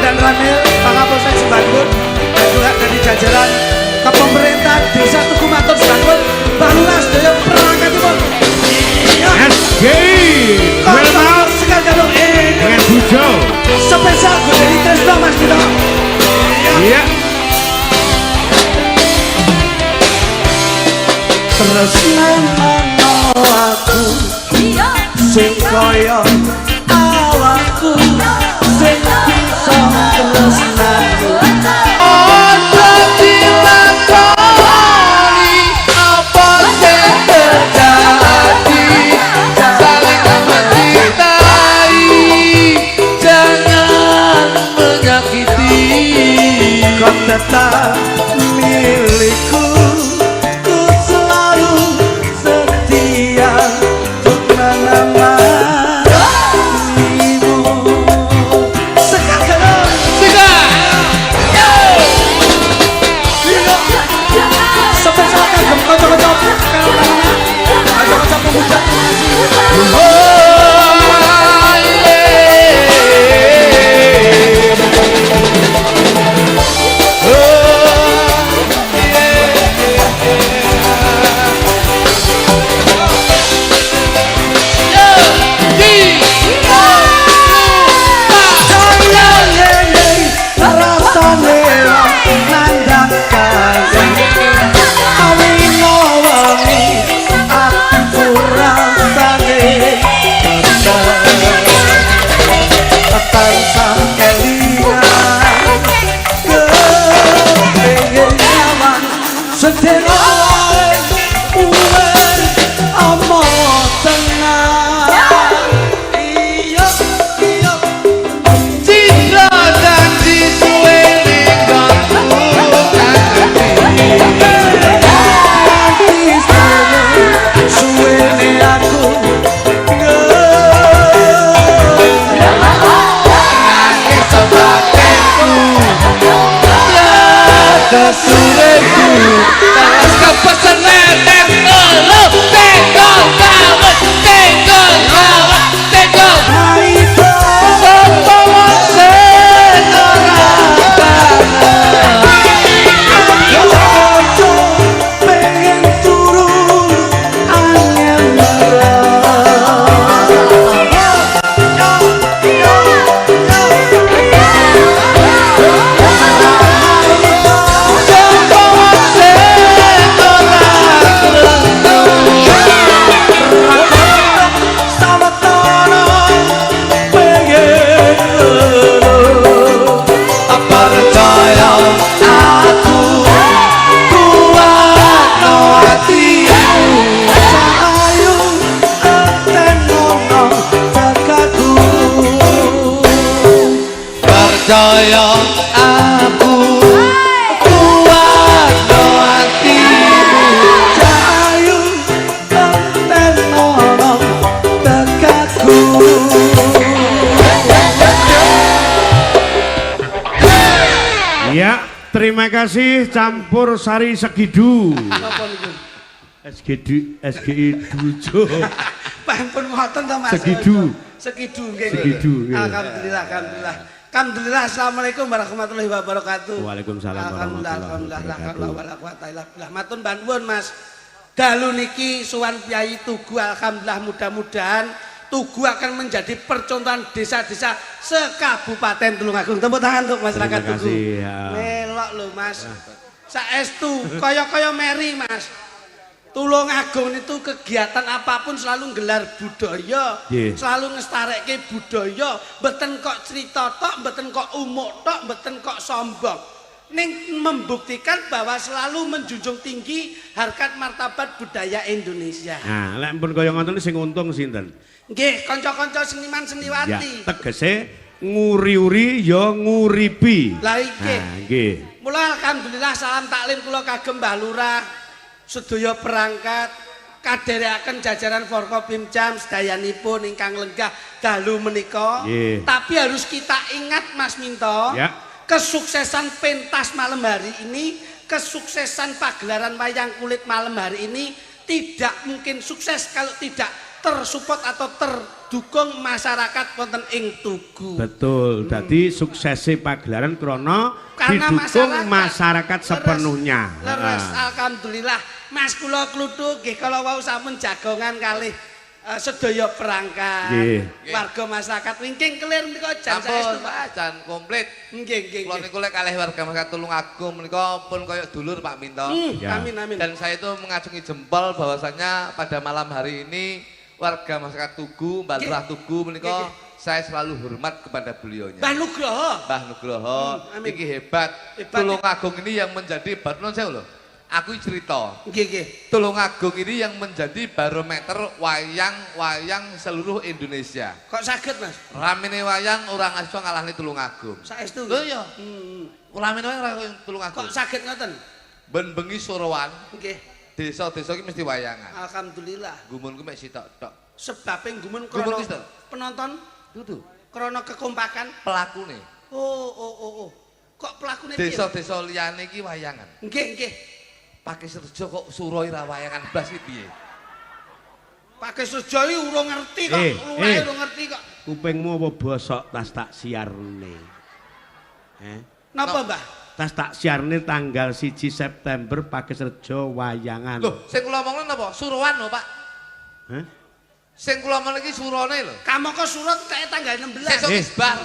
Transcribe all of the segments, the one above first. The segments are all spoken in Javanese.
dan Ramil, Pak Kapolsek Sembangkun, dan juga dari jajaran kepemerintahan Desa Tugu Matur Sembangkun, Pak Lurah sedaya perangkatipun. SG Wilma dengan Bujo spesial Godeli Tresno Mas Dino. iya Tresnano aku sing kaya awakku sing bisa tresnano ojo dilakoni apa sing terjadi saling mencintai jangan menyakiti kau tetap milikku ku selalu setia untuk menemanimu sekarang spesial kagem kocok-kocok kocok-kocok pemuda percaya aku kuat no hatimu cahayu ten ono dekatku. iya terima kasih Campur Sari Segidu SGI Dujo Pampun ngoten to Mas. Segidu nggih. Segidu. Alhamdulillah. Alhamdulillah. Assalamualaikum warahmatullahi wabarakatuh. Waalaikumsalam warahmatullahi Alhamdulillah. Matun bantuan Mas. Dalu niki suwan Kyai Tugu alhamdulillah mudah-mudahan Tugu akan menjadi percontohan desa-desa sekabupaten Tulungagung. Tepuk tangan untuk masyarakat Tugu. Ya. Melok lho Mas. Saestu kaya-kaya meri Mas. Tulungagung itu kegiatan apapun selalu gelar budaya, selalu ngestarekke budaya, mboten kok cerita tok, mboten kok umuk tok, mboten kok sombong. Ning membuktikan bahwa selalu menjunjung tinggi harkat martabat budaya Indonesia. Nah, lek pun kaya ngoten sing untung sinten? Nggih, kanca-kanca seniman seniwati. Ya, tegese nguri-uri ya nguripi. Lah iki. Nah, nggih. Mula alhamdulillah salam taklim kula kagem Mbah Lurah. Sedaya perangkat kadherekaken jajaran Forkopimcam sedayanipun ingkang lenggah dalu menika. Tapi harus kita ingat Mas Minto, kesuksesan pentas malam hari ini, kesuksesan pagelaran wayang kulit malam hari ini tidak mungkin sukses kalau tidak tersupport atau terdukung masyarakat wonten ing Tugu. Betul. Dadi suksese pagelaran krana Karena didukung masyarakat sepenuhnya. Leres, alhamdulillah. Mas kula kluthuk nggih kala wau sampun jagongan kalih sedaya perangkat. Warga masyarakat wingking kelir menika jan saestu Pak, jan komplit. Nggih. Kula niku lek kalih warga masyarakat Tulungagung menika pun kaya dulur Pak Minto. Amin. Dan saya itu mengacungi jempol bahwasanya pada malam hari ini warga masyarakat Tugu, Mbak Lurah Tugu menika saya selalu hormat kepada beliaunya. Mbah Nugroho. Mbah Nugroho, iki hebat. Tulungagung ini yang menjadi non saya loh. Aku cerita. Nggih. Tulungagung ini yang menjadi barometer wayang-wayang seluruh Indonesia. Kok saged, Mas? Ramene wayang orang iso ngalahne Tulungagung. Saestu. Lho iya. Ramene wayang ora koyo Tulungagung. Kok saged ngoten? Ben bengi Surawan, Nggih. desa-desa iki mesti wayangan. Alhamdulillah. Gumunku mek sitok-tok. Sebabe gumun Gumun krana ki, Sir? penonton Dudu. krana kekompakan. Pelakune. Oh. Kok pelakune piye? Desa-desa liyane iki wayangan. Nggih. Pakai Serjo kok Suroi ra wayangan blas iki piye? Pakai Serjo iki urung ngerti kok. Luwe urung ngerti kok. Kupingmu apa bosok tas tak siarne? Napa, Mbah? Tas tak siarne tanggal 1 September Pakai Serjo wayangan. Loh, sing kula omongno napa? Suruhan lho, Pak. Hah? Sing kula omong iki surone lho. Kamaka surat kayak tanggal 16. Sesuk isbar.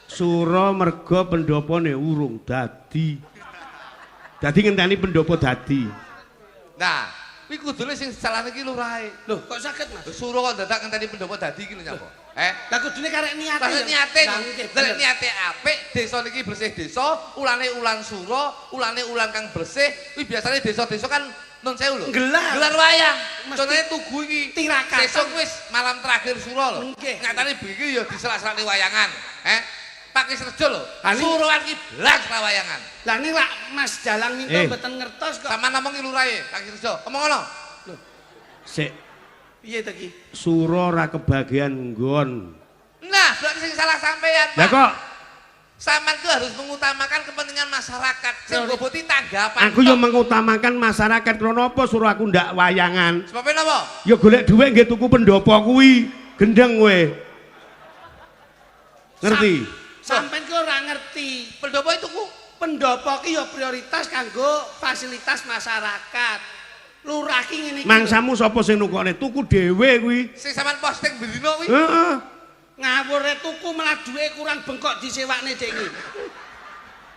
Sura merga pendhapane urung dadi. Dadi ngenteni pendopo dadi. Nah, kuwi kudune sing salah iki lurahe. Loh, kok saged, Mas? Suruh kok dadak ngenteni pendopo dadi iki lho nyapa? Lah kudune karek niate. Lah niate. Lah, nggih, Lah bener. niate apik, desa niki bersih desa, ulane ulan sura, ulane ulan kang bersih. Kuwi biasane desa-desa kan nun sewu lho. Gelar wayang. Mesti Contohnya Tugu iki. tirakat. Sesuk wis malam terakhir sura lho. Nggih. Nyatane bengi ya diselak-selakne wayangan. Pakai Serjo lho. Ani- Suruhan ki blas ra wayangan. Lah ning lak Mas Dalang minta mboten ngertos kok. Sama namongi lurahe, Pakai Serjo. Omong ngono. Sik Piye to ki? sura ora kebagian nggon. Nah, berarti sing salah sampean, Lah Pak. kok Sampean itu harus mengutamakan kepentingan masyarakat. Sing boboti tanggapan. aku yo mengutamakan masyarakat krana apa suruh aku ndak wayangan. Sebabnya napa? Ya golek dhuwit nggih tuku pendopo kuwi. Gendeng kowe. Ngerti? Sampeyan ki ora ngerti. Pendopo itu ku. Pendopo ki ya prioritas kanggo fasilitas masyarakat. Lurah ki ngene iki. Mangsamu sapa sing nukokne? Tuku dhewe kuwi. Sing sampean posting bendina kuwi. Heeh. Ngawur tuku malah duwe kurang bengkok disewakne dek iki.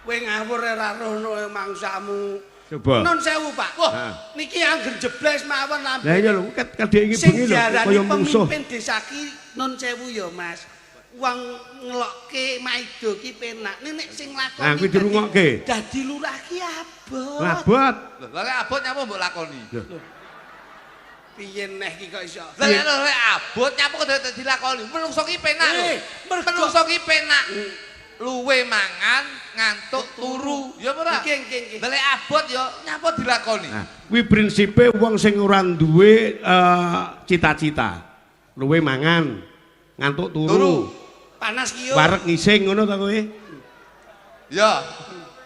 Kowe ngawur ora rono mangsamu. Coba. Nun sewu, Pak. Wah, niki angger jebles mawon Lah iya lho, kadek iki sing bengi lho diarani kaya musuh. pemimpin desa ki nun sewu ya, Mas. Wong ngelokke maido ki penak. Nek sing lakoni. Nah, kuwi dirungokke. Dadi lurah ki abot. Labot. Lho, lek abot nyapa mbok lakoni? Piye neh ki kok iso? Lah lek abot nyapa kok dadi dilakoni? Menungso ki penak lho. Menungso ki penak. Luwe mangan, ngantuk, turu. Ya ora? Nggih. Lah lek abot ya nyapa dilakoni? Nah, kuwi prinsipe wong sing ora duwe cita-cita. Luwe mangan, ngantuk turu. Panas ki yo. Wareg ngising ngono ta kowe? Ya.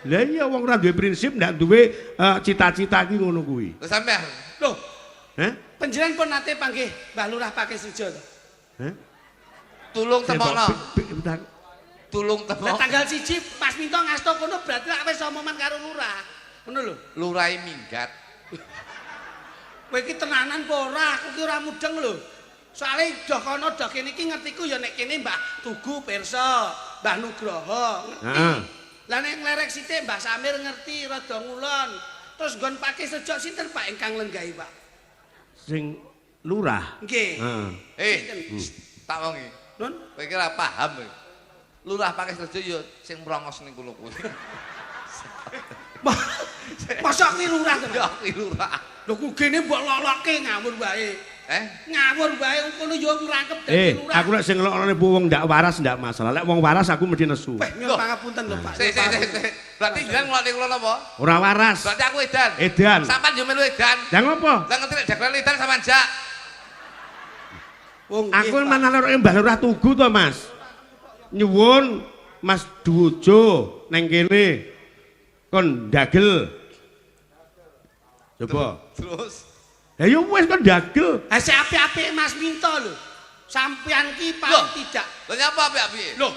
Lah iya wong ora duwe prinsip ndak duwe cita-cita ki ngono kuwi. Terus sampean. Loh, Hah? panjenengan pun nate panggih Mbah Lurah Pakai Serjo to. Hah? Tulung temokno. Tulung Lah temok. tanggal 1 Mas Minto ngasto kono berarti lak wis omongan karo Lurah. Ngono lho. Lurai minggat. Kowe iki tenanan apa ora? Aku ki ora mudeng lho. Soale doh kono doh kene iki ngertiku ya nek kene Mbah Tugu pirsa, Mbah Nugroho ngerti. Heeh. Lah nek nglerek sithik Mbah Samir ngerti rada ngulon. Terus nggon Pakai Serjo sinten Pak ingkang lenggahi, Pak? Sing lurah. Nggih. Heeh. Tak wongi. Nun, Kowe iki ora paham kowe. Lurah Pakai Serjo ya sing mrongos ning kono kuwi. mosok ki lurah to, Ya Mas? kuwi lurah. Lho kugene mbok lolokke ngawur wae. Ngawur wae kono yo ngrangkep dadi lurah. Aku nek sing ngelokne wong ndak waras ndak masalah. Lek wong waras aku mesti nesu. Nyuwun pangapunten lho, Pak. Sik. Berarti jenengan ngelokne kula napa? Ora waras. Berarti aku edan. Edan. Sampan yo melu edan. Lah ngopo? Lah ngerti nek dagelan edan sampean jak. Wong Aku mana loroke Mbah Lurah Tugu to, Mas. Nyuwun Mas Dujo neng kene kon dagel. Coba. Terus Ya yo wis kon dagel. Ha sik apik-apik Mas Minto lho. Sampeyan ki paling tidak. Lha nyapa apik-apik? Lho,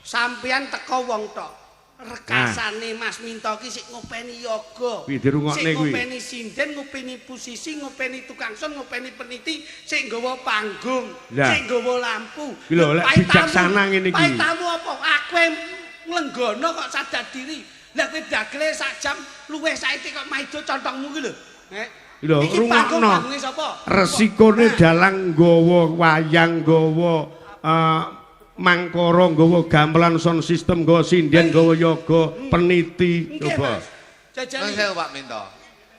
sampeyan teko wong tok. Rekasane Mas Minto ki sik ngopeni yoga. Piye dirungokne Sik kuwi? ngopeni sinden, ngopeni posisi, ngopeni tukang son, ngopeni peniti, sik nggawa panggung, Lah. sik nggawa lampu. Ki lho, lek Pai bijaksana tamu- ngene iki. Pai tamu apa? Aku nglenggana kok sadar diri. Lah kowe dagele sak jam luwih saiki kok maido contongmu ki lho. Lho, Iki panggung rungokno. panggunge sapa? Resikone dalang nggawa wayang, nggawa mangkara, nggawa gamelan sound system, nggawa sinden, nggawa yoga, peniti. Nggih, Coba. Mas. Jajal Nang iki. sewu Pak Minto.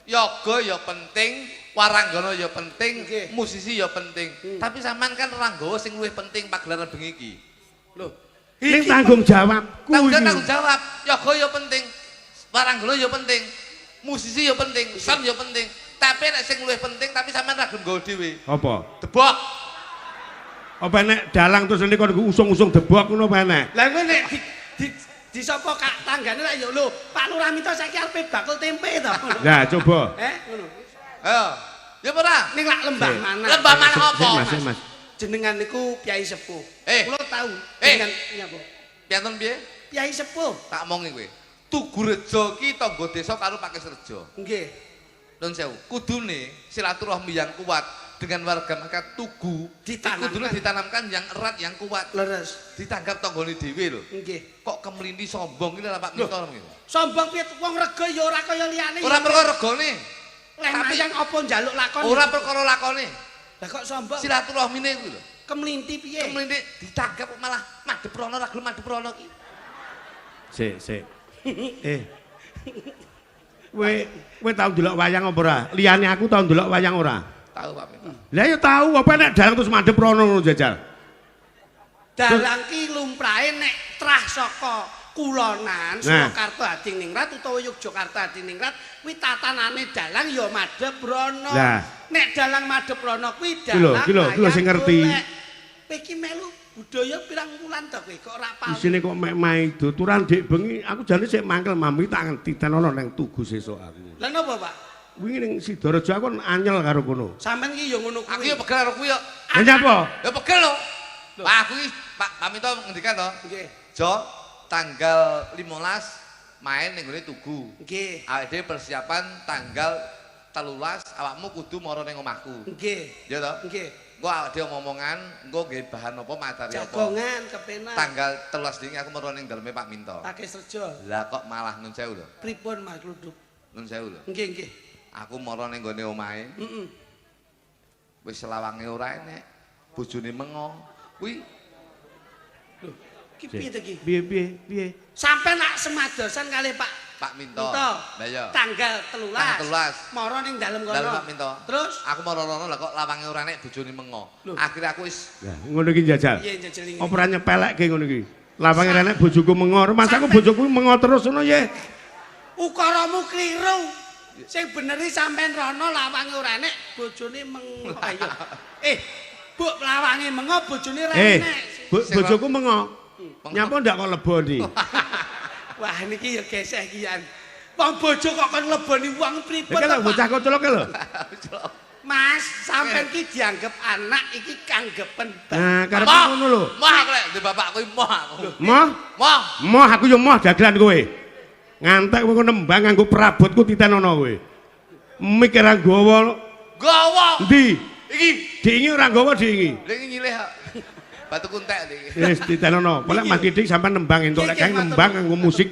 Yoga ya penting, waranggana ya penting, Nggih. musisi ya penting. Tapi sampean kan ranggawa sing luwih penting pagelaran bengi iki. Lho, Ning iki tanggung jawabku Tanggung iki. jawab, yoga ya penting, waranggana ya penting, musisi ya penting, sound ya penting. Tapi nek sing luwih penting tapi sampean ra gelem nggawa dhewe. Apa? Debok. Apa nek dalang terus ini kon usung-usung debok ngono apa nek? Lah kowe nek di sapa kak tanggane lak ya lho, Pak Lurah Minto saiki arepe bakul tempe to. Lah coba. Ngono. Ayo. Ya apa ora? Ning lak lembah mana? Lembah mana apa? Sik Mas. Jenengan niku Kyai Sepuh. Kula tahu jenengan nyapa? Piantun piye? Kyai Sepuh. Tak omongi kowe. Tugu Rejo ki tangga desa karo Pakis Rejo. Nggih. Nun sewu, kudune silaturahmi yang kuat dengan warga masyarakat Tugu Ditanamkan. kudune ditanamkan yang erat yang kuat. Leres. Ditanggap tanggane dhewe lho. Nggih. Kok kemlinti sombong iki lho Pak Minto ngono. Sombong piye wong rega ya ora kaya liyane. Ora perkara regane, leh tapi- mayang apa njaluk lakon. ora perkara lakone. Lah kok sombong? Silaturahmine kuwi lho. Kemlinti piye? Kemlinti ditanggap kok malah madhep rono ra gelem madhep rono ki. Sik. Kowe tau ndelok wayang apa ora? Liyane aku tau ndelok wayang ora? Tahu Pak Minto. Lah ya tau apa nek dalang terus madhep rono ngono jajal. Dalang ki lumrahe nek trah saka Kulonan, Surakarta Hadiningrat utawa Yogyakarta Hadiningrat kuwi tatanane dalang ya madhep rono. Lah. Nek dalang madhep rono kuwi Ki lho, dalang. sing ngerti. Kowe iki melu budaya pirang wulan to kowe kok ora paham. Isine kok mek maido turan dik bengi aku jane sik mangkel mami tak titen ana nang tugu sesuk aku. Lah napa, Pak? Wingi ning Sidorejo aku anyel karo kono. Sampeyan ki ya ngono Aku kuwi. ya pegel karo kuwi ya. Lah nyapa? Ya pegel lho. Pak aku iki Pak Minto ngendikan to. Nggih. Jo tanggal 15 main ning gone Tugu. Nggih. Awake dhewe persiapan tanggal 13 awakmu kudu mara ning omahku. Nggih. Ya to? Nggih. Engko awake dhewe omongan, engko nggih bahan apa materi apa. Jagongan kepenak. Tanggal 13 dini aku mara ning daleme Pak Minto. Pakai serjo. Lah kok malah nun sewu lho. Pripun Mas Luduk? Nun sewu lho. Nggih, nggih. Aku mara ning gone omahe, Heeh. wis selawange ora enek. Bojone mengo. Kuwi Lho, ki piye to ki? Piye? Sampai nak semadosan kali Pak Minto. Minto. Lah iya. Tanggal 13. Tanggal 13. Mara ning dalem kono. Dalem Pak Minto. Terus Aku mara rono lah kok lawange ora enek bojone mengo. Loh. Akhirnya aku wis Lah ngono iki jajal. piye njejeling. Apa ora nyepelekke ngono iki? Lawange rene bojoku mengor, mas aku bojoku mengo terus ngono ya. Ukaramu kliru. Sing bener iki sampean rono lawange ora enek, bojone mengo. Ayo. Bu lawange mengo bojone ora enek. Bojoku mengo. Nyapa ndak kok leboni? Wah niki ya geseh kian. Wong bojo kok kon leboni wong pripun Iki lho to, Pak? bocah kocolok lho. Mas, sampean ki dianggep anak iki kanggepen Nah, karepe Moh! ngono lho. Moh aku lek di bapakku iki moh aku. Moh, Moh. moh aku yo moh dagelan kowe. Ngantek kowe nembang nganggo perabotku titenono kowe. Mikir ra gawa Gawa. endi? Iki Diingi ora gawa diingi. lha iki nyilih kok. Batu kuntek iki. Wis titenono. Pokoke Mas Kidik sampean nembang entuk lek kae nembang nganggo musik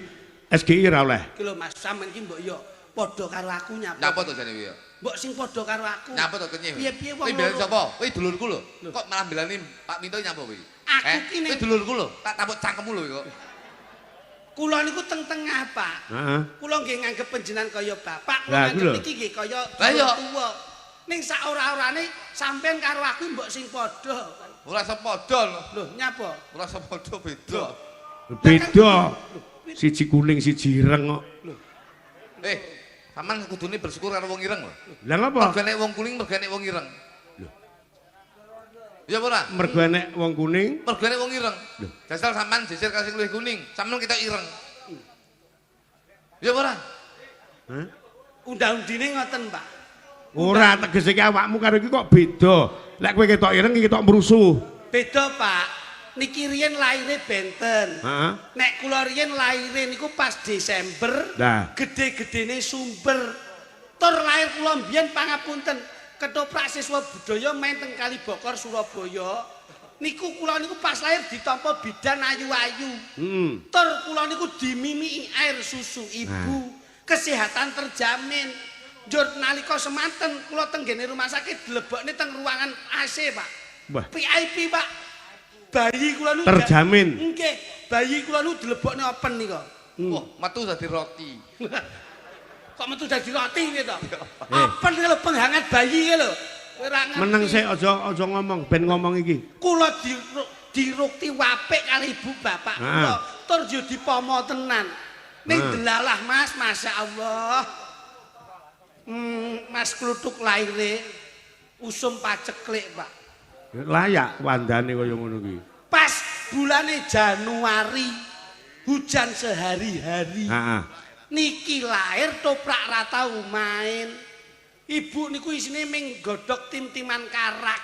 SGI ra oleh. Ki lho Mas, sampean ki mbok yo padha karo aku nyapa. Nyapa to jane kuwi ya? Mbok sing padha karo aku. Nyapa to kenyih? Piye-piye wong Kuwi belani loro. sapa? Kuwi dulurku lho. Kok malah belani Pak Minto nyapa kuwi? Aku ki ning- kuwi dulurku lho. Tak tapuk cangkemmu lho kok. Kula niku teng-tengah, Pak. Heeh. Kula nggih nganggep panjenengan kaya bapak, Lah, kula iku lho. nganggep iki nggih kaya Lah, iya. tuwa. Ning sak ora-orane sampean karo aku mbok sing padha. Ora sepadha lho. Lho, nyapa? Ora sepadha beda. Beda. Siji kuning, siji ireng kok. Sampeyan kudune bersyukur karo wong ireng lho. Lah ngapa? Mergo nek wong kuning, mergo nek wong ireng. Ya apa ora? Mergo enek wong kuning. Mergo nek wong ireng. Dasar sampean jejer kasih luwih kuning, sampean kita ireng. Ya apa ora? Hah? Undang-undine ngoten, Pak. Ora tegese iki awakmu karo iki kok beda. Lek kowe ketok ireng iki ketok mrusuh. Beda, Pak. Niki riyen laire benten. Heeh. Nek kula riyen laire niku pas Desember. Lah, Gede-gedene sumber. Tur lair kula mbiyen pangapunten. Ketoprak siswa budaya main teng Kalibokor Surabaya. Niku kula niku pas lair ditampa bidan ayu-ayu. Tur kula niku dimimiki air susu ibu. Kesehatan terjamin. Njur nalika semanten kula tenggene rumah sakit dilebokne teng ruangan AC, Pak. Wah. VIP, Pak. Bayi kula niku Terjamin. Nggih, bayi kula niku dilebokne open nika. Wah, metu dadi roti. Kok metu dadi roti iki to? Open lho penghangat bayi iki lho. Ora ngerti. meneng sik aja ngomong, ben ngomong iki. Kula dirukti apik kali ibu bapak kula. Tur yo dipomo tenan. Ning delalah Mas, masyaallah. Mas kluthuk laire usum paceklik, Pak. Layak wandane kaya ngono kuwi. Pas bulane Januari hujan sehari-hari. Heeh. Niki lahir toprak ra tau main. Ibu niku isine ming godhog tim-timan karak.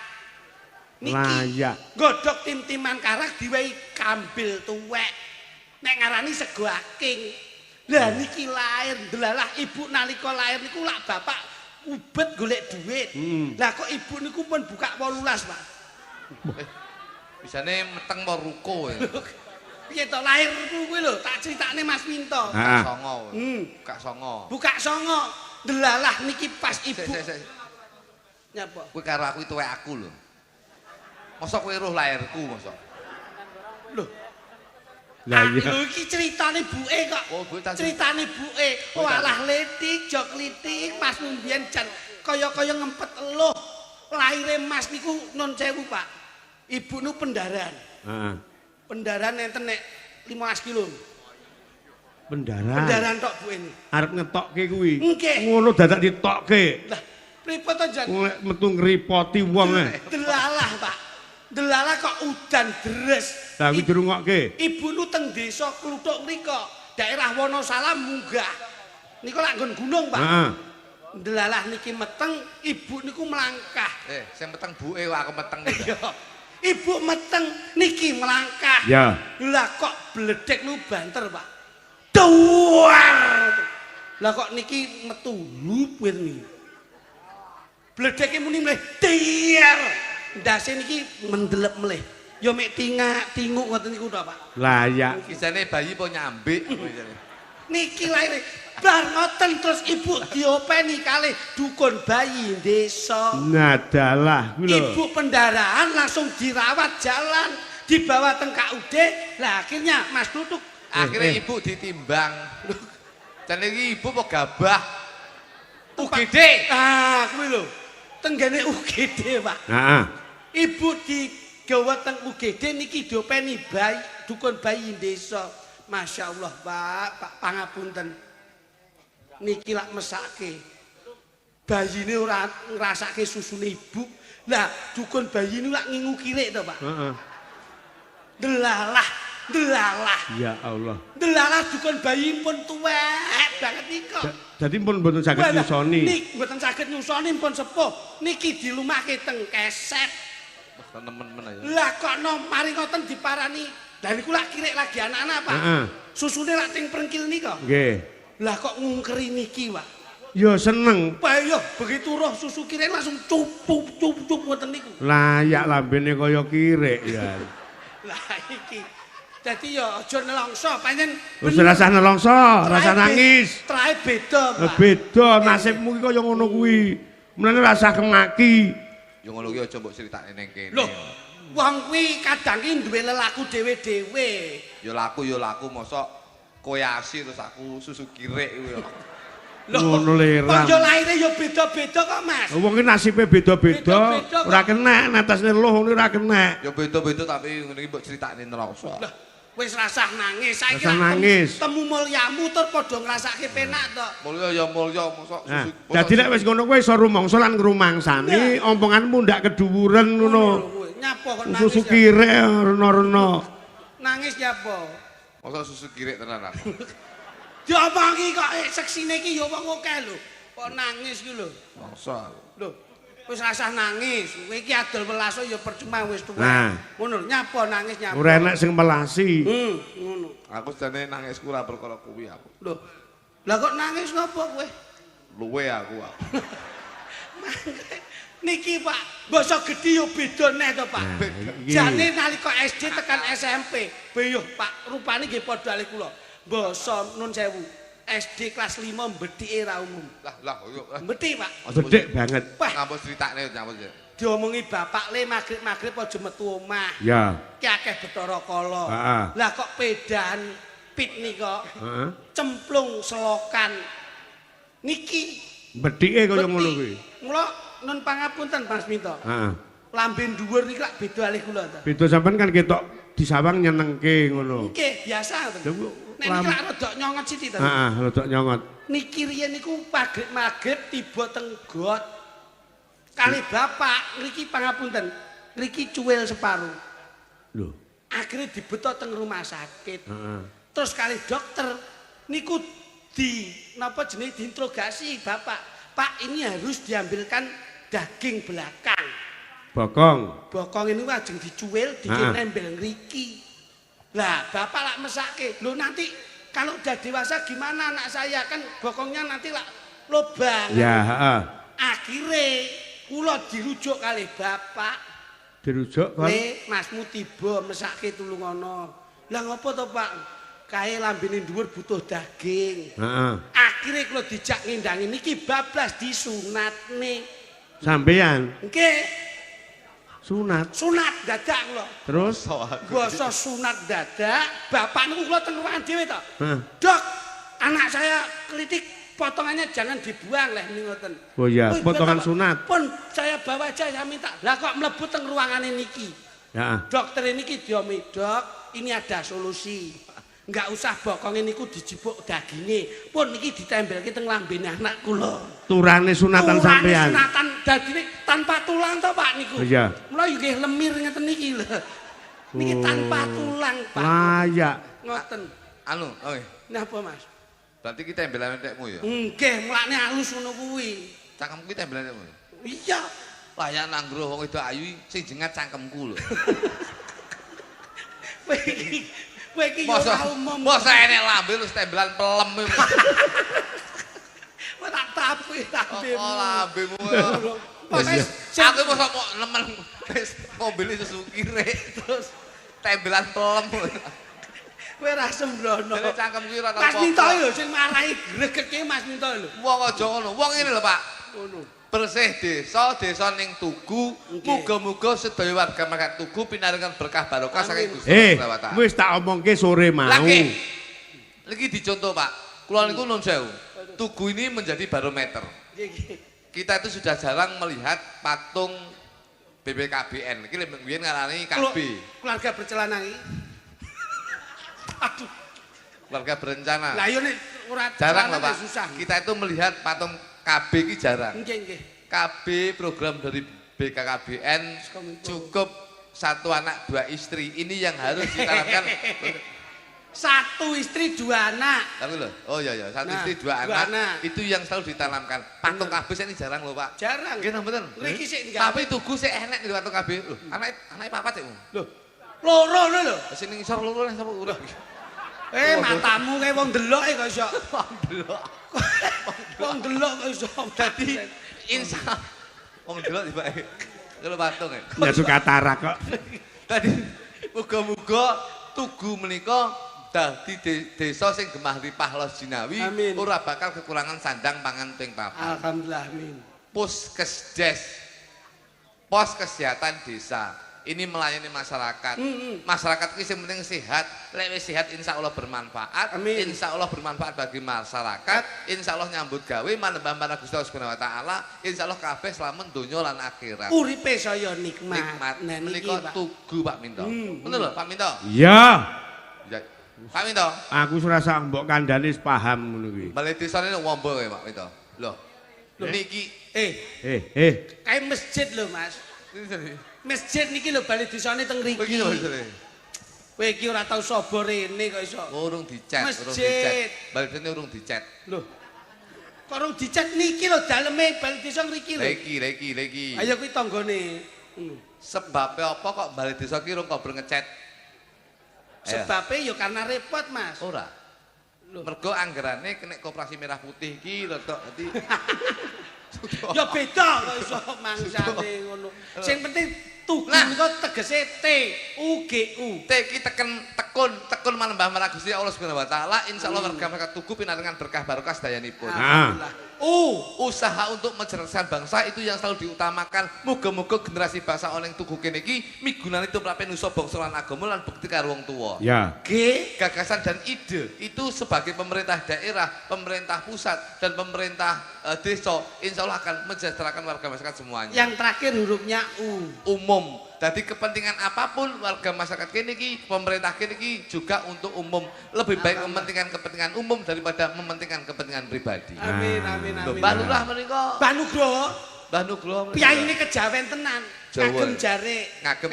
Niki Layak. godhog tim-timan karak diwehi kambil tuwek. Nek ngarani sego aking. Lah niki lahir delalah ibu nalika lahir niku lak bapak ubet golek duit. Lah kok ibu niku pun buka 18, Pak. Bisane meteng apa ruko ya. Piye to lahirku kuwi lho, tak critakne Mas Minto. Buka songo. Buka songo. Buka songo. Delalah niki pas ibu. Sik. Nyapa? Kowe karo aku tuwek aku lho. Mosok kowe roh lahirku mosok. Lho. Lah iya. Lho iki critane buke kok. Oh, buke tak. Critane buke. Oh alah letik, jok litik, Mas mbiyen jan kaya-kaya ngempet eluh. Lahire Mas niku nun sewu, Pak. Ibu nu pendaran. Heeh. Pendaran enten nek 15 kilo. Pendaran. Pendaran tok buke ni. Arep ngetokke kuwi. Nggih. Ngono dadak ditokke. Lah, pripun to jan? Lek metu ngripoti wong ae. Delalah, Pak. Delalah kok udan deres. Lah kuwi dirungokke. Ibu nu teng desa Kluthuk mriko, daerah Wonosalam munggah. Niku lak nggon gunung, Pak. Heeh. Delalah niki meteng, ibu niku melangkah. Sing meteng buke wae aku meteng iki. Ibu meteng niki melangkah. Ya. Lah kok bledek nu banter, Pak. Duar. Lah kok niki metu lup ngene. Bledeke muni mleh tiar. Ndase niki mendelep mleh. Ya mek tinguk ngoten niku to, Pak. Layak. Bisane bayi po nyambik bisane. Niki laire bar ngoten terus ibu diopeni kalih dukun bayi desa. Nadalah kuwi lho. Ibu pendarahan langsung dirawat jalan, dibawa teng KUD. Lah akhirnya Mas Kluthuk Akhirnya ibu ditimbang. Dan iki ibu apa gabah? UGD. Ah, kuwi lho. Tenggene UGD, Pak. Heeh. Ibu digawa teng UGD niki diopeni bayi, dukun bayi desa. Masya Allah, Pak pangapunten. Niki lak mesake. Bayine ora ngrasake susune ibu. Lah, dukun bayi niku lak ngingu kirik to, Pak. Heeh. Delalah. Ya Allah. Delalah dukun bayi pun tuwek banget nika. Jadi pun mboten saged nyusoni. Niki mboten saged nyusoni pun sepuh. Niki dilumahke teng keset. Temen-temen aja. Lah kok mari ngoten diparani. Lah niku lak kirik lagi anak-anak, Pak. Heeh. Susune lak teng prengkil nika. Nggih. Lah kok ngungkeri niki, Pak. Ya seneng. Pak yo begitu roh susu kirik langsung cup ngoten niku. Layak lambene kaya kirik ya. Lah iki. Dadi yo aja nelongso, pancen Wis rasa nelongso, rasa nangis. Trae beda, Pak. Beda nasibmu iki kaya ngono kuwi. Mulane rasa kemaki. Yo ngono ki aja mbok critakne ning kene. Loh, wong kuwi kadang ki duwe lelaku dhewe-dhewe. Yo laku mosok kowe asi terus aku susu kirek kuwi. Ngono lerang. Kanca laire yo beda-beda kok, Mas. Wong ki nasibe beda-beda, Beda-beda kok. ora kena natasne luh ngono ora kena. Yo beda-beda tapi ngene iki mbok critakne neraka. Lah, wis rasah nangis. Saiki Rasah nangis. Temu mulyamu tur padha ngrasake penak to. Mulya ya mulya mosok Nah, susu. dadi nek wis ngono kuwi iso rumangsa lan ngrumangsani omponganmu ndak keduwuren ngono. Nyapa kok nangis? Susu ya? kirek rena-rena. Nangis nyapa? Mosok susu kirek tenan aku. Diomongi kok seksine iki ya wong akeh lho. Kok nangis ki lho? Masa. Lho, wis rasah nangis. Kowe iki adol welaso ya percuma wis tuwa. Nah. Ngono, nyapa nangis nyapa. Ora enak sing melasi. Ngono. Aku jane nangis ora perkara kuwi aku. Lho. Lah kok nangis ngopo kowe? Luwe aku. Niki Pak, basa gedhi yo beda neh to Pak. Jane nalika SD tekan SMP, beyuh Pak, rupane nggih padha kali kula. Basa nun sewu. SD kelas 5 mbethike ra umum. Lah yo. Mbethik Pak. Bedhek banget. Ngampun critakne nyampun. Diomongi bapak le magrib aja metu omah. Ya. Ki akeh Bathara Kala. Heeh. Lah kok pedahan pit nika. Heeh. Cemplung selokan. Niki Bedhike kaya ngono kuwi. Mula nun pangapunten Mas Minto. Heeh. Lambe dhuwur niki lak beda alih kula to. Beda sampean kan ketok disawang nyenengke ngono. Nggih, biasa to. Nek Lam- niki lak rada nyongot sithik to. Heeh, rodok nyongot. Niki riyen niku magrib tiba teng got. Kali bapak ngriki pangapunten. Ngriki cuwil separuh. Lho. Akhirnya dibetok teng rumah sakit. Heeh. Terus kali dokter niku napa jenenge diinterogasi bapak. Pak, ini harus diambilkan daging belakang. Bokong. Bokong ini wajeng dicuwil, nembel ngriki. Lah, bapak lak mesake. Loh nanti kalau udah dewasa gimana anak saya? Kan bokongnya nanti lak lobang. Ya, heeh. Akhirnya kula dirujuk kali bapak. Dirujuk kon. Le, masmu tiba mesake tulungono. Lah ngopo to, Pak? Kae lambene dhuwur butuh daging. Heeh. Akhire kula dijak ngendangi niki bablas disunatne. Sampean Nggih, sunat. sunat dadak kula. Terus Basa sunat dadak, bapak niku kula teng ruangan dhewe to. Heeh. Dok, anak saya kelitik potongannya jangan dibuang leh ngoten. Oh iya, Wih, potongan Bapak, sunat. Pun saya bawa aja saya minta. Lah kok mlebu teng ruangane niki. Heeh. Dokter ini diomi, dok, ini ada solusi. Enggak usah bokongnya niku dijipuk dagingnya. Pun niki ditembelke teng lambene anak kula. Turane sunatan sampean. Sunatan dagingnya tanpa tulang to Pak niku. Oh iya. Mula yo nggih lemir ngeten niki lho. Niki tanpa tulang Pak. Layak. Ngoten. Anu, oke. Napa Mas? Berarti kita tembelan entekmu ya. Nggih, mulane halus ngono kuwi. Cangkemku ki tembelan entekmu. Iya. Layak nanggro wong wedok ayu sing jengat cangkemku lho. Kowe iki yo ora umum. Masa enek lambe terus tembelan pelem. Kowe tak tapi lambemu. Oh, lambemu. Wis Aku mosok mau nemen wis mobil sesukire terus tembelan pelem. kowe ra sembrono. Dene cangkemku ora tau. Mas Minto lho sing marahi gregeke Mas Minto lho. Wong aja ngono. Wong ngene lho, Pak. Ngono. Bersih desa ning Tugu. Muga-muga sedaya warga masyarakat Tugu pinaringan berkah barokah saking Gusti Allah Taala. Wis tak omongke sore mau. Lagi. Lagi dicontoh, Pak. Kula niku nun sewu. Tugu ini menjadi barometer. Kita itu sudah jarang melihat patung BBKBN. Iki lek mbiyen ngarani KB. Keluarga bercelana iki. Aduh. Keluarga berencana. Lah yo nek ora Jarang celana loh, Pak. susah. Kita itu melihat patung KB ini jarang. Nggih, nggih. KB program dari BKKBN cukup satu anak dua istri. Ini yang harus ditanamkan. Satu istri dua anak. Tapi loh, oh iya ya, satu Nah, istri dua dua anak, anak. itu yang selalu ditanamkan. Patung KB ini jarang loh, Pak. Jarang. Nggih, bener. Ngriki sik nggak. Tapi Tugu sik enek di patung KB. Loh, anake papat sik. Lho. Loro lho lho. Sing ning isor loro nang sapa urip. Matamu kayak wong delok kok iso. Wong delok. Wong delok kok iso. Dadi insya wong delok tiba kalau patung ya. Nyatu katarak kok. Tadi muga-muga Tugu menika dadi desa sing gemah ripah los jinawi Amin. ora bakal kekurangan sandang pangan ping papan. Alhamdulillah amin. Puskesdes, pos kesehatan desa ini melayani masyarakat. Masyarakat ini yang penting sehat. Lek wis sehat insya Allah bermanfaat. Amin. Insya Allah bermanfaat bagi masyarakat. Insya Allah nyambut gawe manembah marang Gusti Allah Subhanahu wa taala. Insya Allah kabeh selamat donya lan akhirat. Uripe saya nikmat. Nikmat. Nah niki Menika Pak. Tugu Pak Minto. Bener lho Pak Minto? Iya. Ya. Pak Minto. Aku surasa mbok kandhane paham ngono kuwi. Balai desa ini wombo ya Pak Minto. Loh. Niki Kayak masjid lho Mas. Masjid niki lho bali desane teng mriki. Begini maksudnya. Kowe iki ora tau sapa rene kok iso. Urung dicet, urung Masjid. dicet. Balai desa ini urung dicet. Lho. Korong dicet niki lho daleme bal desa ngriki lho. Leki. Ayo kuwi tanggane. Sebabnya apa kok balik desa ki rung kober ngecet? Sebabe ya karena repot, Mas. Ora. Mergo anggarane kena Koperasi Merah Putih ki rada dadi Ya beda kok iso mangsane ngono. Sing penting tugu niku tegese T U G U. T ki tekun manembah marang Gusti Allah Subhanahu wa taala insyaallah warga masyarakat Tugu pinaringan berkah barokah sedayanipun. Usaha untuk mencerdaskan bangsa itu yang selalu diutamakan. Muga-muga generasi bangsa oleh Tugu kene iki migunani tumrape nusa bangsa lan agama lan bekti karo wong tuwa. Ya. G Gagasan dan ide itu sebagai pemerintah daerah, pemerintah pusat dan pemerintah desa insyaallah akan mensejahterakan warga masyarakat semuanya. yang terakhir hurufnya U. Umum. Jadi kepentingan apapun warga masyarakat kini ki, pemerintah kini ki juga untuk umum. Lebih baik mementingkan kepentingan umum daripada mementingkan kepentingan pribadi. Amin. Mbah Lurah menika. Mbah Nugroho. Mbah Nugroho. Piyaine kejawen tenan. Ngagem jare. Ngagem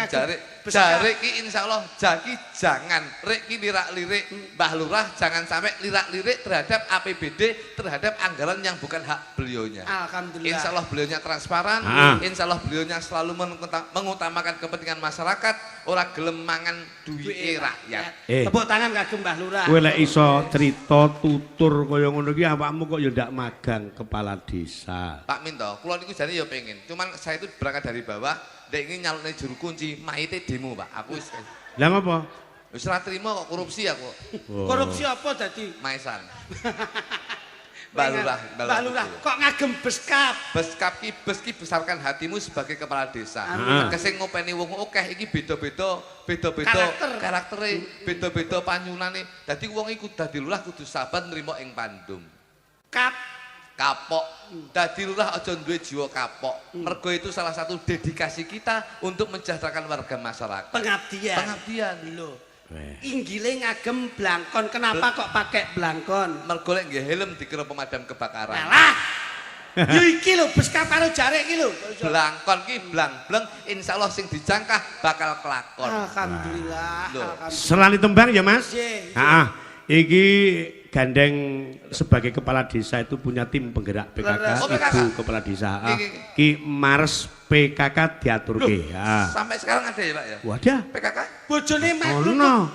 jare ki insyaallah jaki jangan rek ki lirak-lirik Mbah Lurah jangan sampai lirak-lirik terhadap APBD terhadap anggaran yang bukan hak beliaunya. Alhamdulillah. Insyaallah beliaunya transparan, insyaallah beliaunya selalu mengutamakan kepentingan masyarakat, ora gelem mangan duwike rakyat. Tepuk tangan kagem Mbah Lurah. Kowe lek iso cerita tutur kaya ngono ki awakmu kok ya ndak magang kepala desa. Pak Minto, kula niku jane ya pengen. Cuman saya itu berangkat dari bawah, ndek ingin nyalone juru kunci, maite demo, Pak. Aku wis Lah ngapa? wis ora trimo kok korupsi aku. Korupsi apa dadi? Maesan. Mbak Lurah. Kok ngagem beskap? Beskap ki besarkan hatimu sebagai kepala desa. Tegese ngopeni wong akeh iki beda-beda karaktere, beda-beda panyunane. Dadi wong iku dadi lurah kudu sabar nrimo ing pandum. Kapok. Dadi lurah aja duwe jiwa kapok. Mergo itu salah satu dedikasi kita untuk mensejahterakan warga masyarakat. Pengabdian. Lho. Inggile ngagem blangkon. Kenapa kok pakai blangkon? Mergo lek nggih helm dikira pemadam kebakaran. Alah. Yo iki lho beskap karo jare iki lho. Blangkon ki blang-bleng insyaallah sing dijangkah bakal kelakon. Alhamdulillah. Selani tembang ya, Mas? Nggih. Heeh. Iki gandeng sebagai kepala desa itu punya tim penggerak PKK, Ibu Kepala Desa. Ki Mars PKK diaturke. Sampai sekarang ada ya, Pak ya? Wadah. PKK? Bojone mek Ono.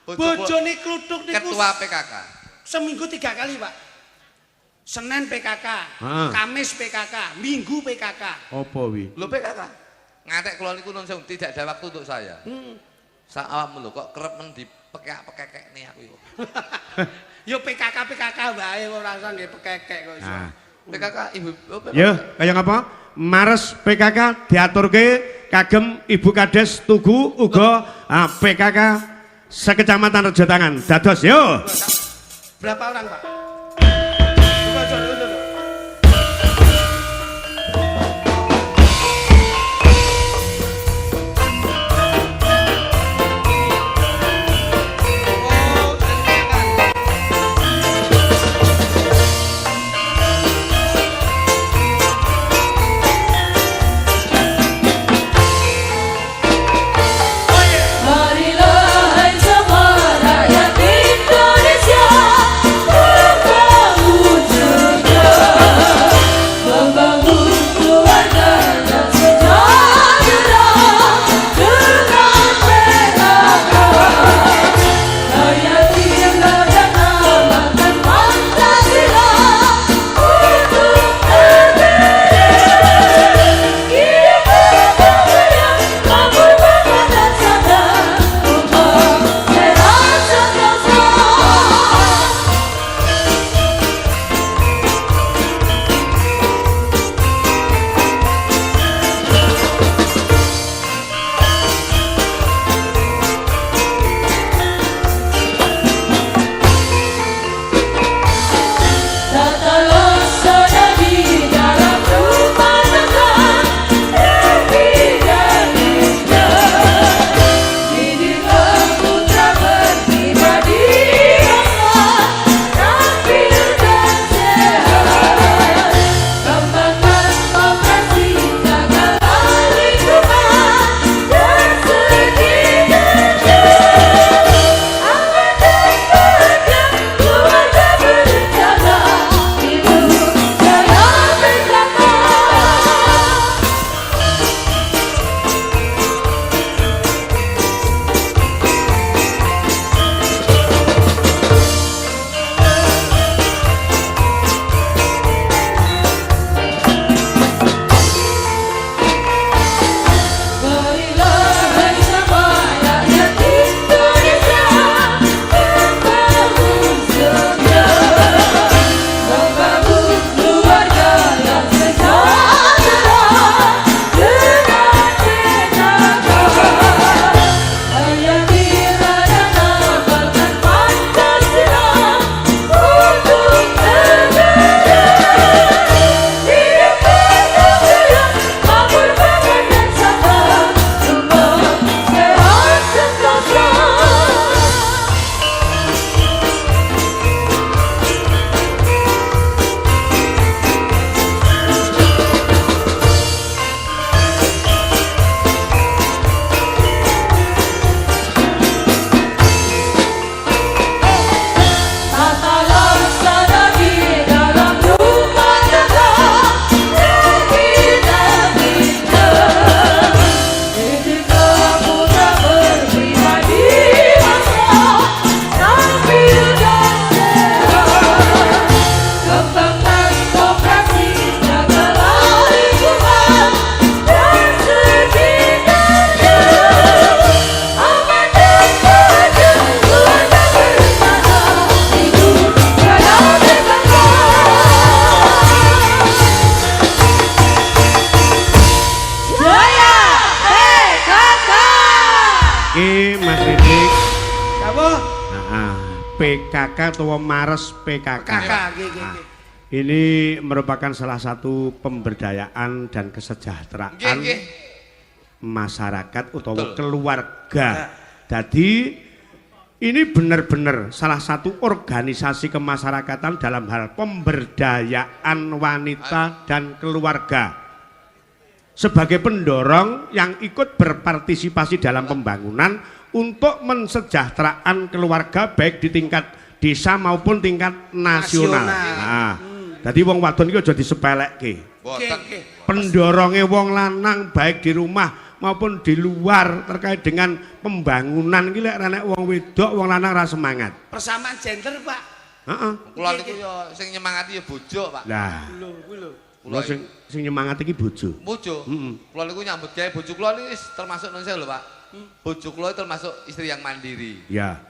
Bojone kluthuk niku Ketua PKK. seminggu 3 kali, Pak. Senin PKK, Kamis PKK, Minggu PKK. Apa wi? Lho PKK. Ngatek kula niku nun sewu tidak ada waktu untuk saya. Sak awakmu lho kok kerep men dipekek-pekek nih aku iku. Yo PKK wae ora usah nggih pekekek kok iso. PKK Ibu Yo, kaya ngapa? Mars PKK diaturke kagem Ibu Kades Tugu uga PKK sekecamatan Rejotangan. Dados yo. Berapa orang, Pak? Marilah semua rakyat Indonesia, PKK atau Mares PKK. Ini merupakan salah satu pemberdayaan dan kesejahteraan masyarakat utawa keluarga. Jadi ini benar-benar salah satu organisasi kemasyarakatan dalam hal pemberdayaan wanita dan keluarga. Sebagai pendorong yang ikut berpartisipasi dalam pembangunan untuk mensejahteraan keluarga baik di tingkat desa maupun tingkat nasional. Nah, jadi wong wadon iki aja disepelekke. Pendorongnya wong lanang baik di rumah maupun di luar terkait dengan pembangunan iki lek nek wong wedok wong lanang ra semangat. Persamaan gender, Pak. Heeh. Kula niku yo sing nyemangati yo bojo, Pak. Lah, Kuwi lho. kula sing nyemangati iki bojo. Bojo. Kula niku nyambut gawe bojo kula niku termasuk non lho, Pak. Bojo kula termasuk istri yang mandiri. Ya.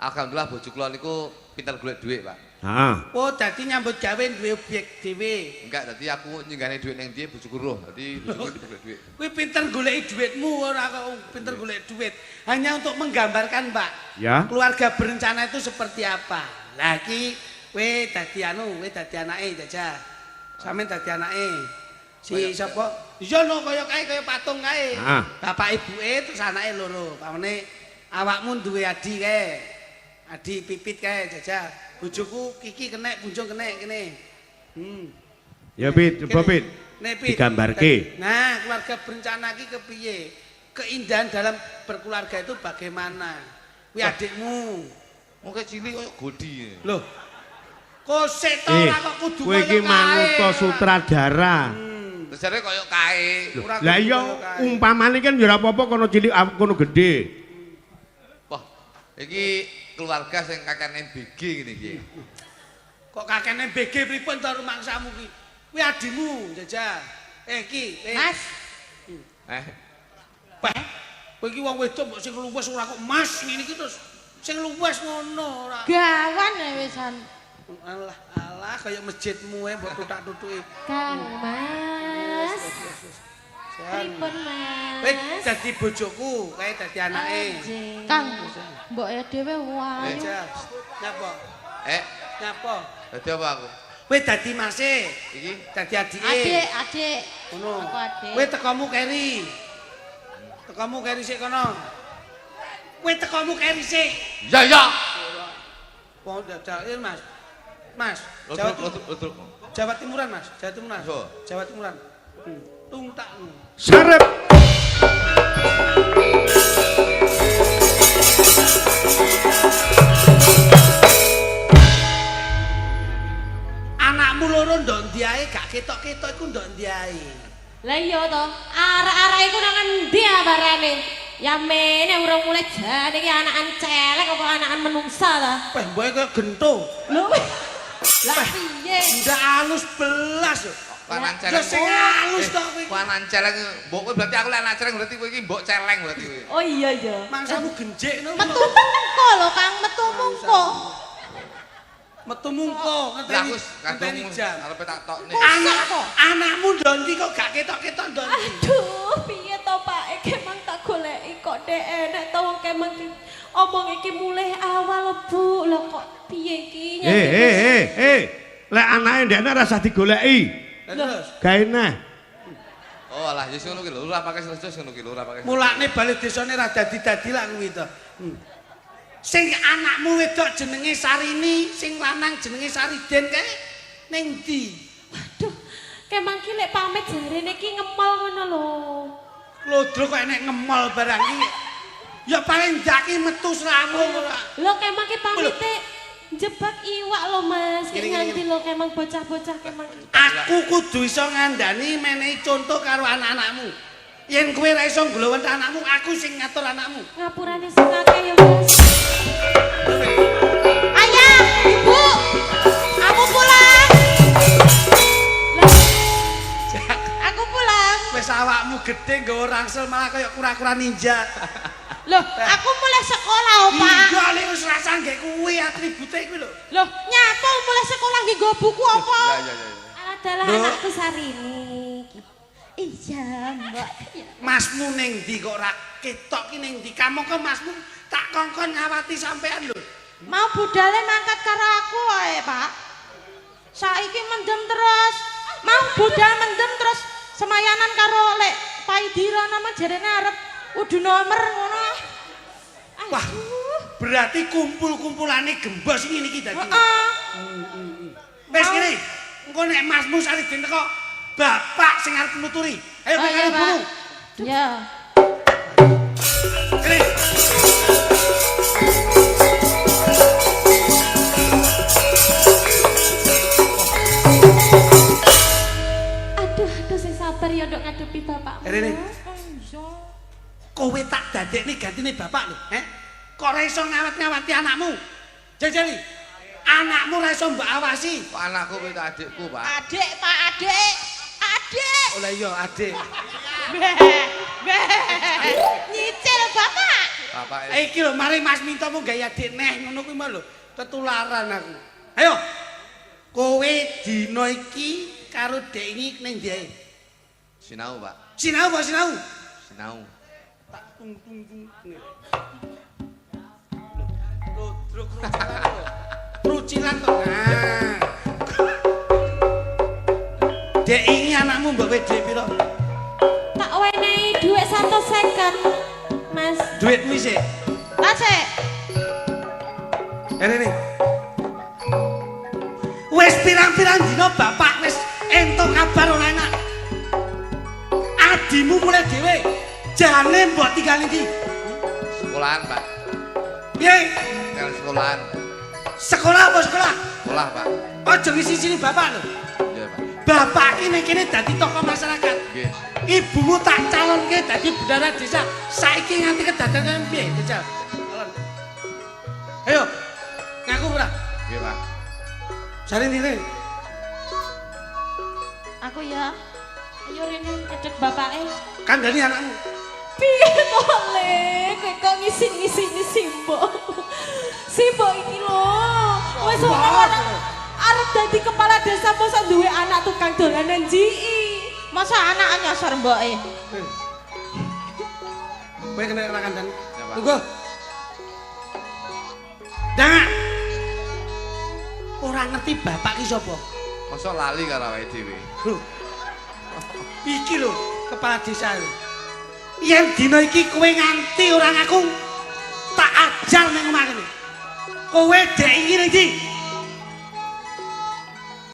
Alhamdulillah bojo kula niku pinter golek dhuwit, Pak. Heeh. Oh, dadi nyambut gawe duwe objek dhewe. Enggak, dadi aku nyenggane dhuwit ning ndi bojoku roh. Dadi bojoku pinter golek dhuwit. Kuwi pinter goleki dhuwitmu ora kok pinter golek dhuwit. Hanya untuk menggambarkan, Pak. Ya. Keluarga berencana itu seperti apa. Lah iki kowe dadi kowe dadi anake Jajah. Sampeyan dadi anake. Si sapa? Iya no kaya patung kae. Bapak ibuke terus anake loro. Pamane awakmu duwe adi kae. Adi Pipit kae Jajah. Bojoku Kiki kenek, Bunjung kenek kene. Ya Pit, coba Pit. Digambarke. Nah, keluarga berencana iki kepiye? Keindahan dalam berkeluarga itu bagaimana? Kuwi adikmu. Mungkin cilik koyo godi. Loh. Kok sik to ora kok kudu kowe iki manusa sutradara. Terus jare koyo kae. Lah iya umpamane kan ya ora apa-apa kono cilik kono gedhe. Wah, iki keluarga sing kakene BG ngene iki. Kok kakene BG pripun to rumangsamu ki? Kuwi adimu, Jajah. Iki, Mas. Pak. Kowe iki wong wedok mbok sing luwes ora kok Mas ngene iki terus sing luwes ngono ora. Gawan ya wisan. Alah kaya masjidmu mbok tutak-tutuki. Kang Mas. Pripun Mas? Kowe dadi bojoku, kowe dadi anake. Kang, mbok ya dhewe wayu. Nyapa? Nyapa? Dadi apa aku? Kowe dadi mase. Iki dadi adike. Adik. Ngono. Aku adik. Kowe tekomu keri. Tekomu keri sik kono. Kowe tekomu keri sik. Ya ya. Wong dadake Mas. Mas, Jawa Timuran Mas, Jawa Timuran. Jawa Timuran. Tungtak. Sarep. Anakmu loro ndok ndi ae gak ketok-ketok iku ndok ndi ae. Lah iya to, arek-arek iku nang endi abarane? Ya mene urung mulai jane iki anakan celek apa anakan menungsa ta? Weh, mbok kaya gento. Lho. Lah piye? Ndak halus belas. Panan Ya celeng. sing halus to kowe. Panan celeng mbok kowe berarti aku lek anak celeng berarti kowe iki mbok celeng berarti kowe. Oh iya iya. Mangsamu genjik no. Metu mengko lho Kang, metu mengko. Metu mungko ngenteni ngenteni jam. Arepe tak tokne. Anakmu ndok ndi kok gak ketok-ketok ndok ndi. Aduh, piye to Pak? Kemang tak goleki kok dek enek to wong kemang iki. Omong iki mulih awal Bu. Lah kok piye iki? Lek anake ndekne rasa digoleki. Terus Gawe neh. Oh alah ya ngono ki lho, ora pakai selesai ngono ki lho, ora pakai. mulane bali desane ra dadi-dadi lak kuwi to. Sing anakmu wedok jenenge Sarini, sing lanang jenenge Sariden kae ning ndi? Waduh, kemang ki lek pamit jarene ki ngemol ngono lho. Lodro kok enek ngemol barang iki. Ya paling ndaki metu srawung ora. Lho kemang ki pamite jebak iwak lho Mas. Ki nganti lho kemang bocah-bocah kemang. Aku kudu iso ngandani menehi contoh karo anak-anakmu. Yen kowe ra iso ngglowon anakmu, aku sing ngatur anakmu. Ngapurane sing akeh ya Mas. Ayah, Ibu. Aku pulang. Aku pulang. Wis awakmu gedhe nggawa rangsel malah kaya kura-kura ninja. Loh, aku mulai sekolah, Pak. Iya, lek wis rasa nggih kuwi atribute kuwi lho. Loh, nyapa mulai sekolah nggih nggo buku apa? Ya. Adalah anakku Sarini. Iya, Mbak. Masmu ning ndi kok ora ketok ki ning ndi? Kamu kok masmu tak kongkon ngawati sampean lho. Mau budale mangkat karo aku wae, Pak. Saiki mendem terus. Mau budal mendem terus semayanan karo lek Paidira nama jarene arep udu nomer ngono. Wah, berarti kumpul-kumpulane gembos ngene iki dadi. Heeh. Wes kene. Engko nek Masmu sari den teko bapak sing arep nuturi. Ayo Oh, iya, karo ibumu. Pak. Ya. Kene. Aduh, sing sabar ya nduk ngadepi bapakmu. Rene. Kowe tak dadekne gantine bapak lho, Kok ora iso ngawat-ngawati anakmu? Jajali. Anakmu ora iso mbok awasi. Kok anakku itu adikku, Pak. Adik, Pak, adik. Adik. Oh lah iya, Adik. Nyicil Bapak. Bapak Iki lho, mari Mas minta mung gawe adik neh ngono kuwi mah lho. Ketularan aku. Ayo. Kowe dina iki karo Dek iki ning ndi ae? sinau, Pak. Sinau apa sinau? Sinau. Tak tung. Lho, druk rucilan lho. Rucilan kok. Nah. Dek iki anakmu mbok kowe dhek pira? Tak wenehi dhuwit 150, Mas. Duitmu sik. Tasik. Rene. Wis pirang-pirang dina bapak wis entuk kabar ora enak. Adimu mulai dhewe. Jane mbok tinggal iki. Sekolahan, Pak. Piye? Tinggal sekolahan. Sekolah apa sekolah? Sekolah, Pak. Aja ngisi-sini bapak lho. Iya, Pak. Bapak iki ning kene dadi tokoh masyarakat. Nggih. Ibumu tak calonke dadi bendahara desa. Saiki nganti kedadean piye, Desa? Ayo. Ngaku ora? Nggih, Pak. Jare ndine. Aku ya. Ayo Rene cedek bapake. Kandhani anakmu. Piye kok Le? Kowe kok ngisi-ngisini Simbok. Simbok iki lho. Wis ora arep dadi kepala desa mosok duwe anak tukang dolanan jiki. Masa anak nyasar mboke. Kowe kena ora kandhani. Ya, Pak. Tunggu. Dangan. Ora ngerti bapak ki sapa? Mosok lali karo awake dhewe. Lho. Iki lho kepala desa. Yen dina iki kowe nganti ora ngaku tak ajar ning omah kene. Kowe dek iki ning ndi?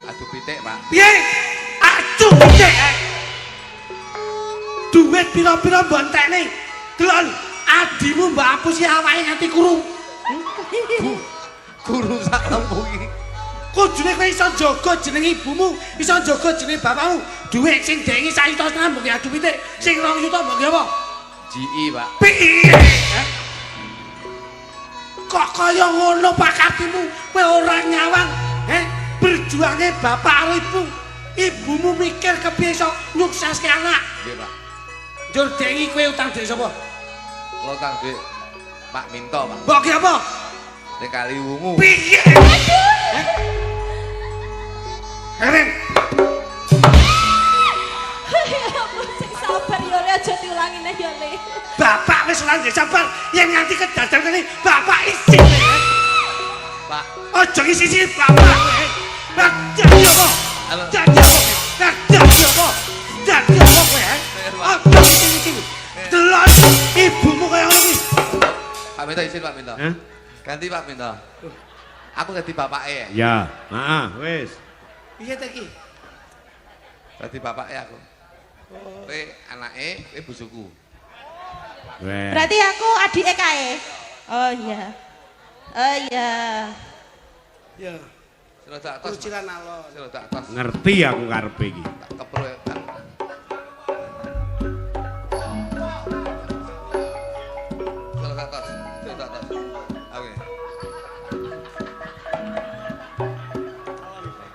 Adu pitik, Pak. Piye? Acu pitik. Duit pira-pira mbok entekne. Delon adimu mbok apusi awake nganti kuru. Guru sak kampung iki. Kudune kowe iso jaga jeneng ibumu, iso jaga jeneng bapakmu. Duit sing dengi 1 juta setengah mbok adu pitik, sing 2 juta mbok apa? GI, Pak. Piye? Kok kaya ngono pakatimu? Kowe ora nyawang, berjuangnya bapak karo ibu. Ibumu mikir kepiye iso nyukseske anak. Nggih, Pak. Njur dengi kowe utang dhek sapa? Kula tang Dik Pak Minto, Pak. Mbok ki apa? Ning Kali Wungu. Piye? Eren, Ya ampun sing sabar ya Le aja diulangi neh ya Le. bapak wis ora ndek sabar yen nganti kedadan kene bapak isin. Pak. Aja ngisi bapak. Jadi apa? Halo. Jadi apa? Jadi apa? Jadi apa kowe? Aja ngisi. Delon ibumu kaya ngono iki. Pak Minto izin, Pak Minto. Hah? Ganti Pak Minto. Aku dadi bapake. Ya, wis. Piye ta iki? Dadi bapake aku. Kowe anake, kowe bojoku. Wes. Berarti aku adike kae. Oh iya. Oh iya. Ya, Sira tak tos. kucilan alon. Sira tak tos. Ngerti aku karepe iki. Tak kepro ya, Pak. Sira tak tos. Sira tak tos. Oke.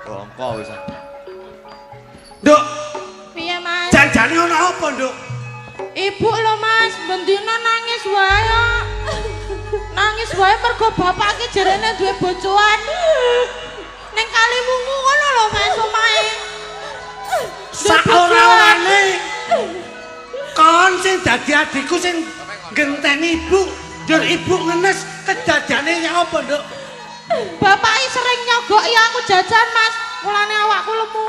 Bongko wis. Nduk, Piye, Mas? janjane ono apa, Nduk? Ibu lho, Mas, bendina nangis wae. Nangis wae mergo bapak iki jarene duwe bojoan. Ning Kali Wungu ngono lho, Mas, omahe. Saora-orane kon sing dadi adikku sing genteni ibu, njur ibu ngenes kedadiane ya apa, Nduk? Bapak sering nyogoki aku jajan, Mas. Mulane awakku lemu.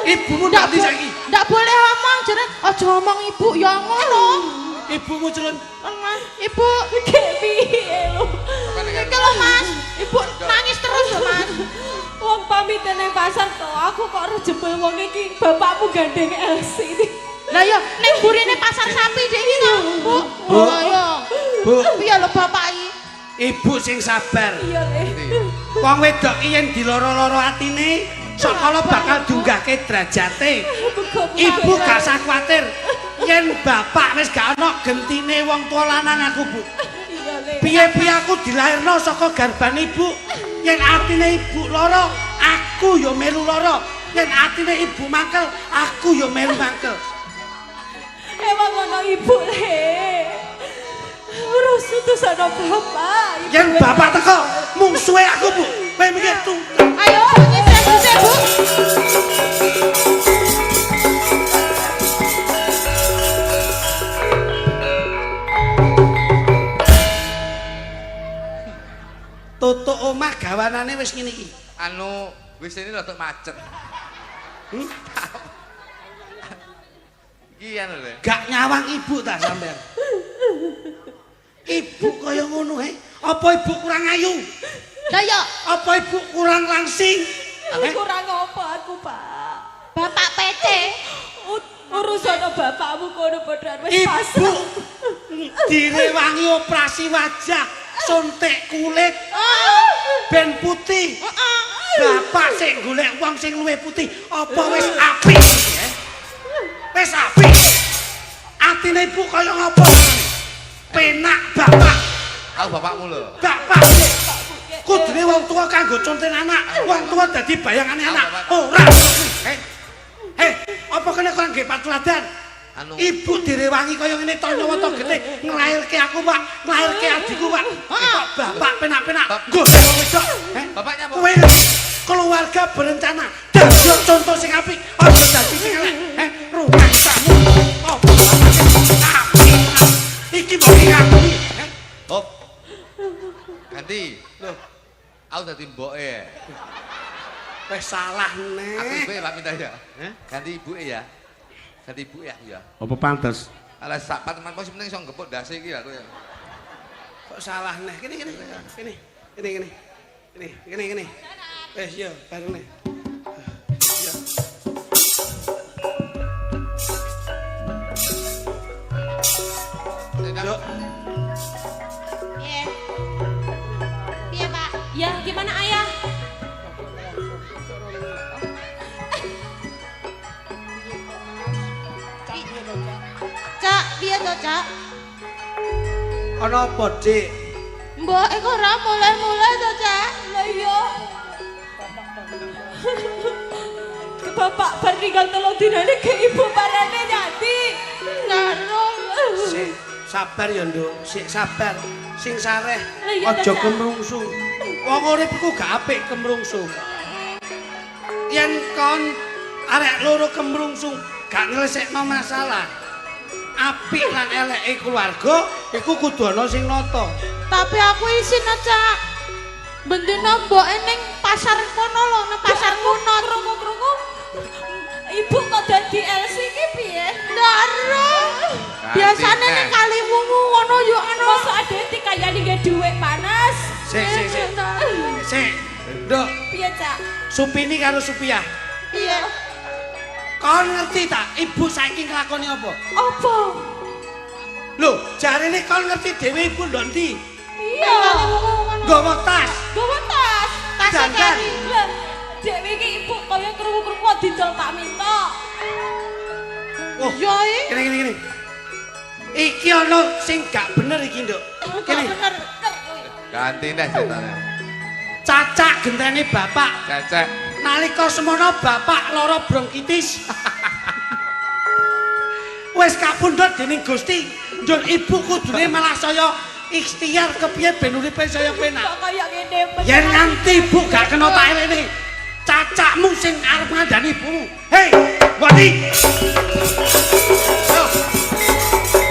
Ibumu ndak ndi saiki? Ndak boleh ngomong, jare aja ngomong ibu ya ngono. Ibumu celun. Mas, ibu Kayak piye lho. iki lho, Mas. Ibu nangis terus lho, Mas. Wong pamit nang pasar to, aku kok ora jebul wong iki bapakmu gandeng Elsi iki. Lah ya ning burine pasar sapi dek iki to, Bu. Bu. Oh ya. Bu, Piye lho bapak iki? ibu sing sabar. Iya le. Wong wedok ki yen diloro-loro atine, sakala bakal dunggahke derajate. Ibu gak usah kuwatir. Yen bapak wis gak ana gentine wong tua lanang aku, Bu. Iya le. Piye-piye aku dilahirno saka garban ibu. Yen atine ibu lara, aku ya melu lara. Yen atine ibu mangkel, aku ya melu mangkel. Emang ngono ibu le. Urus utusan bapak. Yen bapak teko, mungsuhe aku, Bu. Kowe mikir tuh. Ayo nyisih Bu. Tutuk omah gawanane wis ngene iki. Anu wis ini rada macet. Iki anu lho. Gak nyawang ibu ta sampean. Ibu kaya ngono Apa ibu kurang ayu? Lah ya Apa ibu kurang langsing? Kurang apa aku, Pak? bapak PT. Urusan bapakmu kono padha wis Ibu pasrah. direwangi operasi wajah, suntik kulit, ben putih. Bapak sing golek wong sing luwih putih, apa wis apik? Wis apik. Atine ibu kaya ngapa? Penak bapak. Aku bapakmu lho. Bapak kudune wong tua kanggo conten anak, wong tua dadi bayangane anak. Ora. Apa kene kok nggih patuladan? Anu Ibu direwangi kaya ngene to nyawa to gede nglairke aku, Pak. Nglairke adikku, Pak. Kok bapak penak-penak golek wong wedok. bapaknya apa? Kowe keluarga berencana dadi contoh sing apik, aja dadi sing elek. Rumah kamu. Apa apik? Iki mbok ngakoni. Hop. Ganti. Loh. Aku dadi mboke. Wis salah Aku nek. ibuke Pak minta ya. Ganti ibuke ya. Ganti ibuke aku ya. Apa pantes? Alah sak teman kok penting iso ngepuk dase iki aku ya. Kok salah nek. Kene. Wis yo bareng nek. Yo. Yo. Piye? Piye, Pak? Ya, gimana ayah? Cak, piye to, Cak? Ana apa, Dik? Mbok kok ora mulai-mulai to, Cak? Lah iya. Bapak bar tinggal telung dinane ke ibu parane nyati. Karo. Sik sabar ya, Nduk. Sik sabar. Sing sareh iya, aja Cak. kemrungsu. Wong urip iku gak apik kemrungsu. Yen kon arek loro kemrungsu gak nyelesekno masalah. Apik lan eleke keluarga iku kudu ana sing nata. Tapi aku isin Cak. Bendina mboke ning pasar kono lho, nang pasar kuno. Krungu-krungu. Ibu kok dadi LC iki piye? Ndaro. Biasane ning kali wungu ngono yo ana. Masa ade dikayani nggih dhuwit panas. Sik. Nduk, Piye, Cak? Supini karo Supiah. Iya. Kon ngerti tak ibu saiki nglakoni apa? Apa? Lho, jarine kon ngerti dhewe ibu ndok ndi? Iya. Nggawa tas. Gawa tas. Dandan. Lah, dhewe iki ibu kaya krungu-krungu didol Pak Minto. Oh, Yo iki. kene. Iki ana sing gak bener iki, Nduk. Kene. Bener. Ganti nih ceritanya. Cacak gentene bapak. Cecek. Nalika semono bapak lara bronkitis. Wis kapundhut dening Gusti, njur ibu kudune malah saya ikhtiar kepiye ben uripe saya penak. Kok kaya ngene men. Yen nganti ibu gak kena taelene, cacakmu sing arep ngandani ibumu. Hei, Wati. Yo.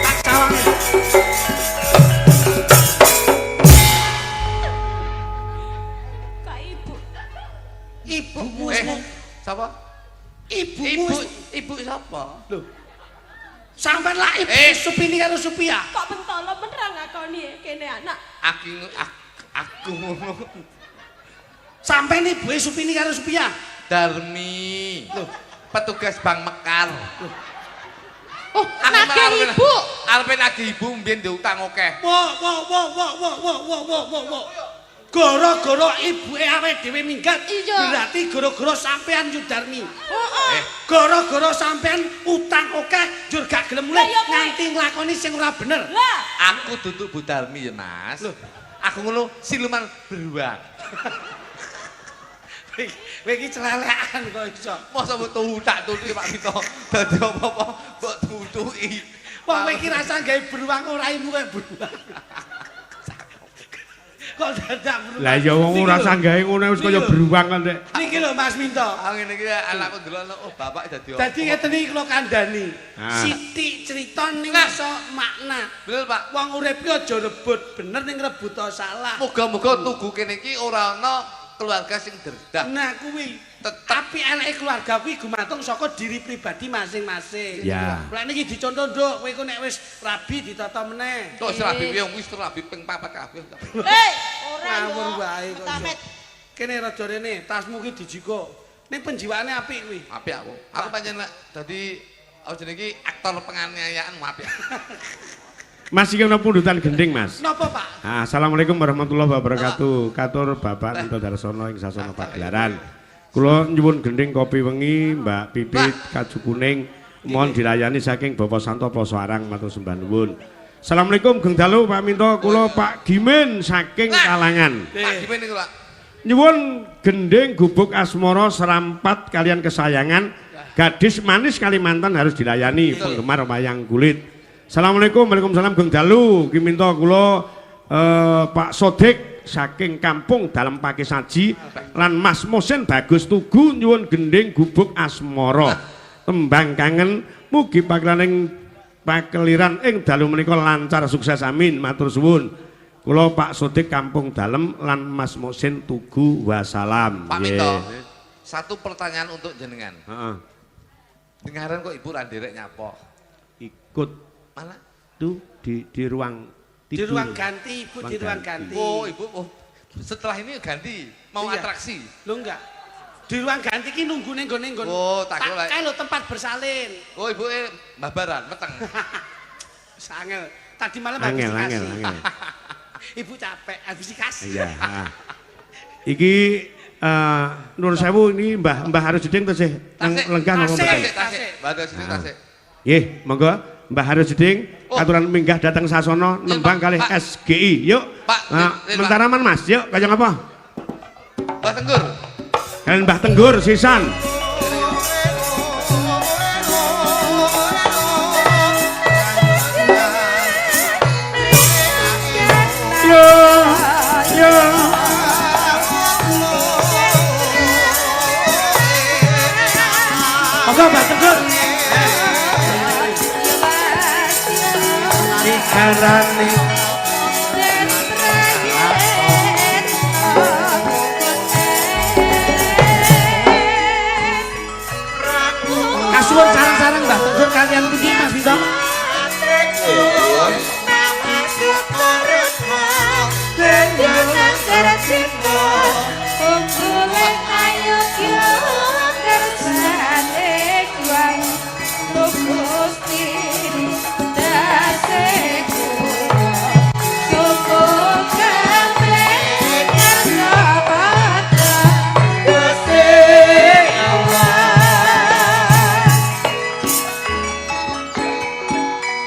Tak sawange. Ibumu wis sapa? Ibu sapa? Lho. Sampeyan lah ibu Supini karo Supia. Kok pentolo beneran ngakoni kene anak. Aku ngono. Sampeyan ibu Supini karo Supia. Darmi. Loh, petugas Bank Mekar. Oh, nagih ibu. Arepe nagih ibu mbiyen diutang akeh. Wo. Gara-gara ibuke awake dhewe minggat, berarti gara-gara sampean Yudarmi. Heeh. Gara-gara sampean utang akeh jur gak gelem mulih nganti nglakoni sing ora bener. Lah, Aku duduk Bu Darmi ya, Mas. Aku ngono siluman beruang. Kowe iki celelekan kok iso. Masa mbok tutuk Pak Mito. Dadi apa-apa mbok tutuki. Wong kowe iki rasa gawe beruang ora ilmu kowe beruang. Kok dadak beruang. Lah ya wong ora sanggahe ngono wis kaya beruang kok Ndek. Niki lho Mas Minto. Ngene iki anakku ndelok oh bapak dadi apa? Dadi ngeten iki kula kandhani. Ah. Sithik crita ning iso makna. Bener Pak. Wong urip iki aja rebut bener ning rebut salah. Muga-muga tugu kene iki ora ana keluarga sing derdak. Nah kuwi tapi eleke keluarga kuwi gumantung saka diri pribadi masing-masing. Ya. Lah niki dicontoh nduk, kowe ku nek wis rabi ditata meneh. Kok rabi piye wis rabi ping 4 kabeh. Ora Ngawur yo. wae kok. Tamet. Kene raja rene, tasmu ki dijiko. Ning penjiwaane apik kuwi. Apik aku. Aku pancen dadi apa jenenge iki aktor penganiayaan apik. Mas iki ana pundutan gending, Mas. Napa, Pak? Assalamualaikum warahmatullahi wabarakatuh. Katur Bapak Minto Darsono ing sasana pagelaran. Kula nyuwun gending kopi wengi, Mbak Pipit, kaju kuning, mohon dilayani saking Bapak Santo Poso Arang matur sembah nuwun. Assalamualaikum Geng Dalu Pak Minto, kula Pak Gimen saking Kalangan. Pak gimana niku, Pak? Nyuwun gending gubuk asmara serampat kalian kesayangan, gadis manis Kalimantan harus dilayani penggemar wayang kulit. Assalamualaikum, waalaikumsalam Geng Dalu. Ki minta kula Pak Sodik saking kampung Dalem Pakisaji lan Mas Mosen Bagus Tugu nyuwun gending gubuk asmara. Tembang kangen mugi pakeliran ing dalu menika lancar sukses amin matur suwun. Kula Pak Sodik kampung Dalem lan Mas Mosen Tugu wassalam. Pak Mito, satu pertanyaan untuk jenengan. Heeh. Dengaran kok Ibu ra nderek nyapa? Ikut Mana? tuh di ruang Di tidur. ruang ganti, Ibu di ruang ganti. Oh, Ibu setelah ini ganti, mau Iya. atraksi. Lho enggak. Di ruang ganti ki nunggu ning gone nggon. Oh, tak kira. Kae lho tempat bersalin. Oh, Ibu babaran meteng. Sangel. Tadi malam Angel, habis angel, dikasih. angel. Ibu capek habis dikasih. Iya. Nah. Iki Nur Sewu ini Mbah Harus Jeding tesih nang Tasik. lenggah napa Tasik. mboten? Tasik. Badas sini tasik. Nggih, monggo Mbah Harus Jeding Oh. aturan minggah datang sasono nembang kalih Pak. SGI. Yuk. Pak, Pak. Mentaraman Mas, yuk kaya ngapa? Mbak Tenggur. Kalian Mbah Tenggur sisan. Yo, yo. Monggo Mbak Tegur. Dikarani kasuwun sareng-sareng Mbak Tegur kalian pundi Mas Bito.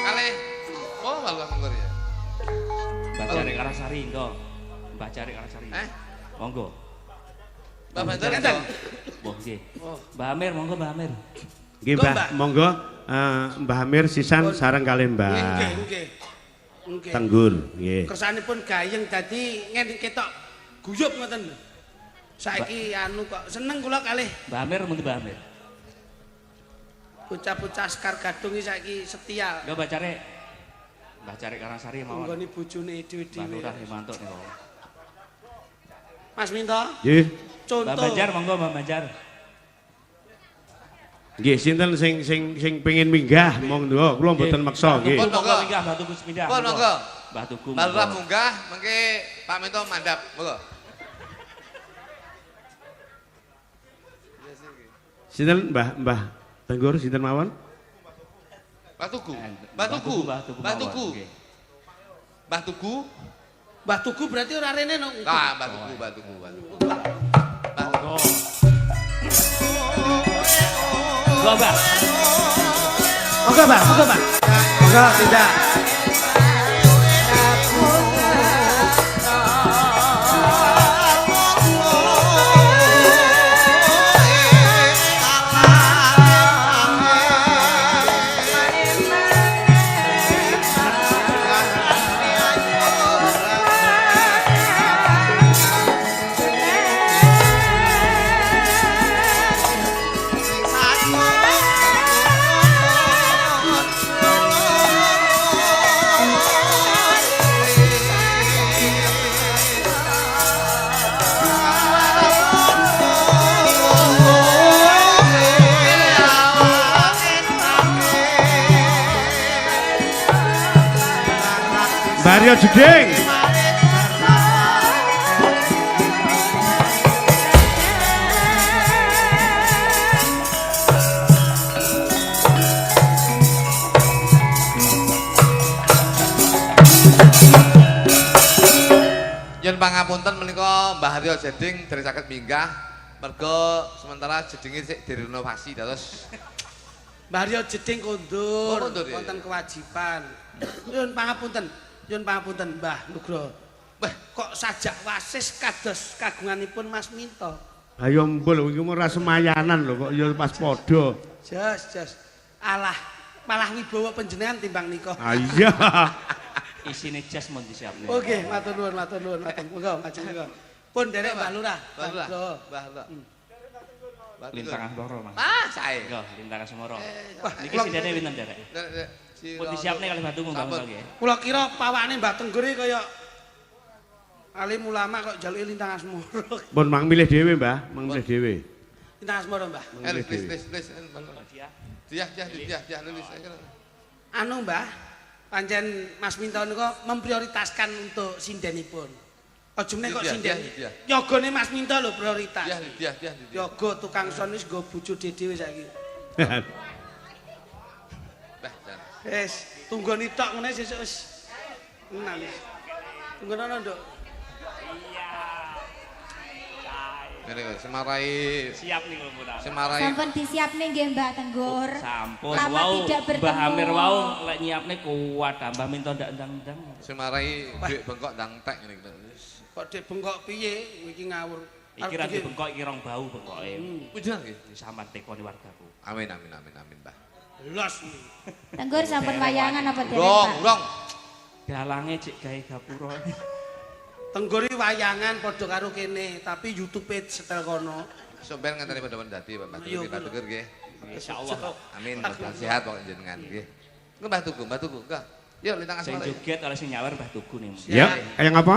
Kalih. Oh, Mbak Tenggur ya. Mbak Cari Karasari engko. Mbak Cari Karasari. Monggo. Mbak Banjar Enten. Mbah nggih. Mbah Amir monggo Mbah Amir. Nggih Mbah. Mbah, monggo Mbah Amir sisan sareng kalih Nggih, Mbah nggih. Nggih. Tenggur, nggih. Kersanipun gayeng dadi ngene ketok guyub ngoten. Saiki anu kok seneng kula kalih Mbah Amir mundi Mbah Amir. bocah-bocah Sekar Gadung iki saiki setia Lho Mbah Cari. Mbah Cari Karasari mawon. nggone bojone Mbah dhewe-dhewe. Lurah Hemanto niku. Mas Minto, Nggih. Contoh. Mbak Banjar monggo Mbak Banjar. Nggih, sinten sing pengin minggah monggo, kula mboten maksa nggih. Pun monggo minggah Mbah Tuku sepindah. Pun monggo. Mbah Tuku. Mbah Lurah munggah mengke Pak Minto mandap, monggo. Sinten Mbah Tenggur sinten mawon? Mbah Tuku. Mbah Tuku. Mbah Tuku. Mbah Tuku. Mbah Tugu berarti ora rene no. Nah, Mbah Tuku, Mbah Tuku, Mbah Tuku. Monggo. Mbah Mbah. Monggo, Mbah, monggo, Mbah. Monggo, tidak. Mario Jeding. Yen pangapunten menika Mbah Haryo Jeding deresaken minggah merga sementara jedinge sik direnovasi terus Mbah Haryo Jeding kondur, Oh, kondur, ya, wonten ya. kewajiban. Nyun pangapunten Mbah Nugroho. Wah, kok sajak wasis kados kagunganipun Mas Minto. Ayo mbul iki ora semayanan lho kok ya pas padha. Jos. Alah, malah wibawa panjenengan timbang nika. Ah iya. Isine jas mun disiapne. Oke, matur nuwun. Monggo, maju monggo. Pun derek Mbah Lurah. Mbah Lurah. Nugroho. Mbah Lurah. Mbah Lintang Asmoro Mas. Ah, sae. Monggo Lintang Asmoro. Wah, Niki sindene pinten derek? Pun disiapne kalih Mbah Tuku monggo nggih. Kula kira pawakane Mbah Tenggur iki kaya alim ulama kok jaluke Lintang Asmoro. Pun mang milih dhewe, Mbah, milih dhewe. Lintang Asmoro, Mbah. Lis. Dia nulis. Anu Mbah, pancen Mas Minto niku memprioritaskan untuk sindenipun. Aja meneh kok Dia. sinden. Yogane Mas Minto lho prioritas. Dia. Yoga tukang son wis nggo bojo dhewe saiki. Mbah, jan. Wis, tunggoni tok ngene sesuk wis enak wis. Tunggono Nduk. Ngene kok semarai Siap nih kula mudah. semarai Sampun disiapne nggih Mbak Tenggur. Sampun Lama wau tidak bertemu. Mbah Amir wau lek nyiapne kuat tambah minta ndak ndang-ndang. semarai duit bengkok ndang tek ngene iki. Kok dek bengkok piye iki ngawur. Iki ra bengkok iki rong bau bengkoke. Pujian nggih. Sampeyan tekoni wargaku. Amin, Mbah. Los. Tenggur sampun wayangan apa derek Rong, Pak? rong. Dalange cek gawe gapura. Tenggori wayangan padha karo kene, tapi YouTube-e setel kono. Sampeyan ngenteni pada mendati Mbah Iya, Tuku, Mbah Tuku nggih. Insyaallah. Amin, mudah sehat kok jenengan nggih. Mbah Tuku. Enggak. Yuk lintang Sing asmara. joget oleh sing nyawer Mbah Tuku nih. Ya, kaya ngapa?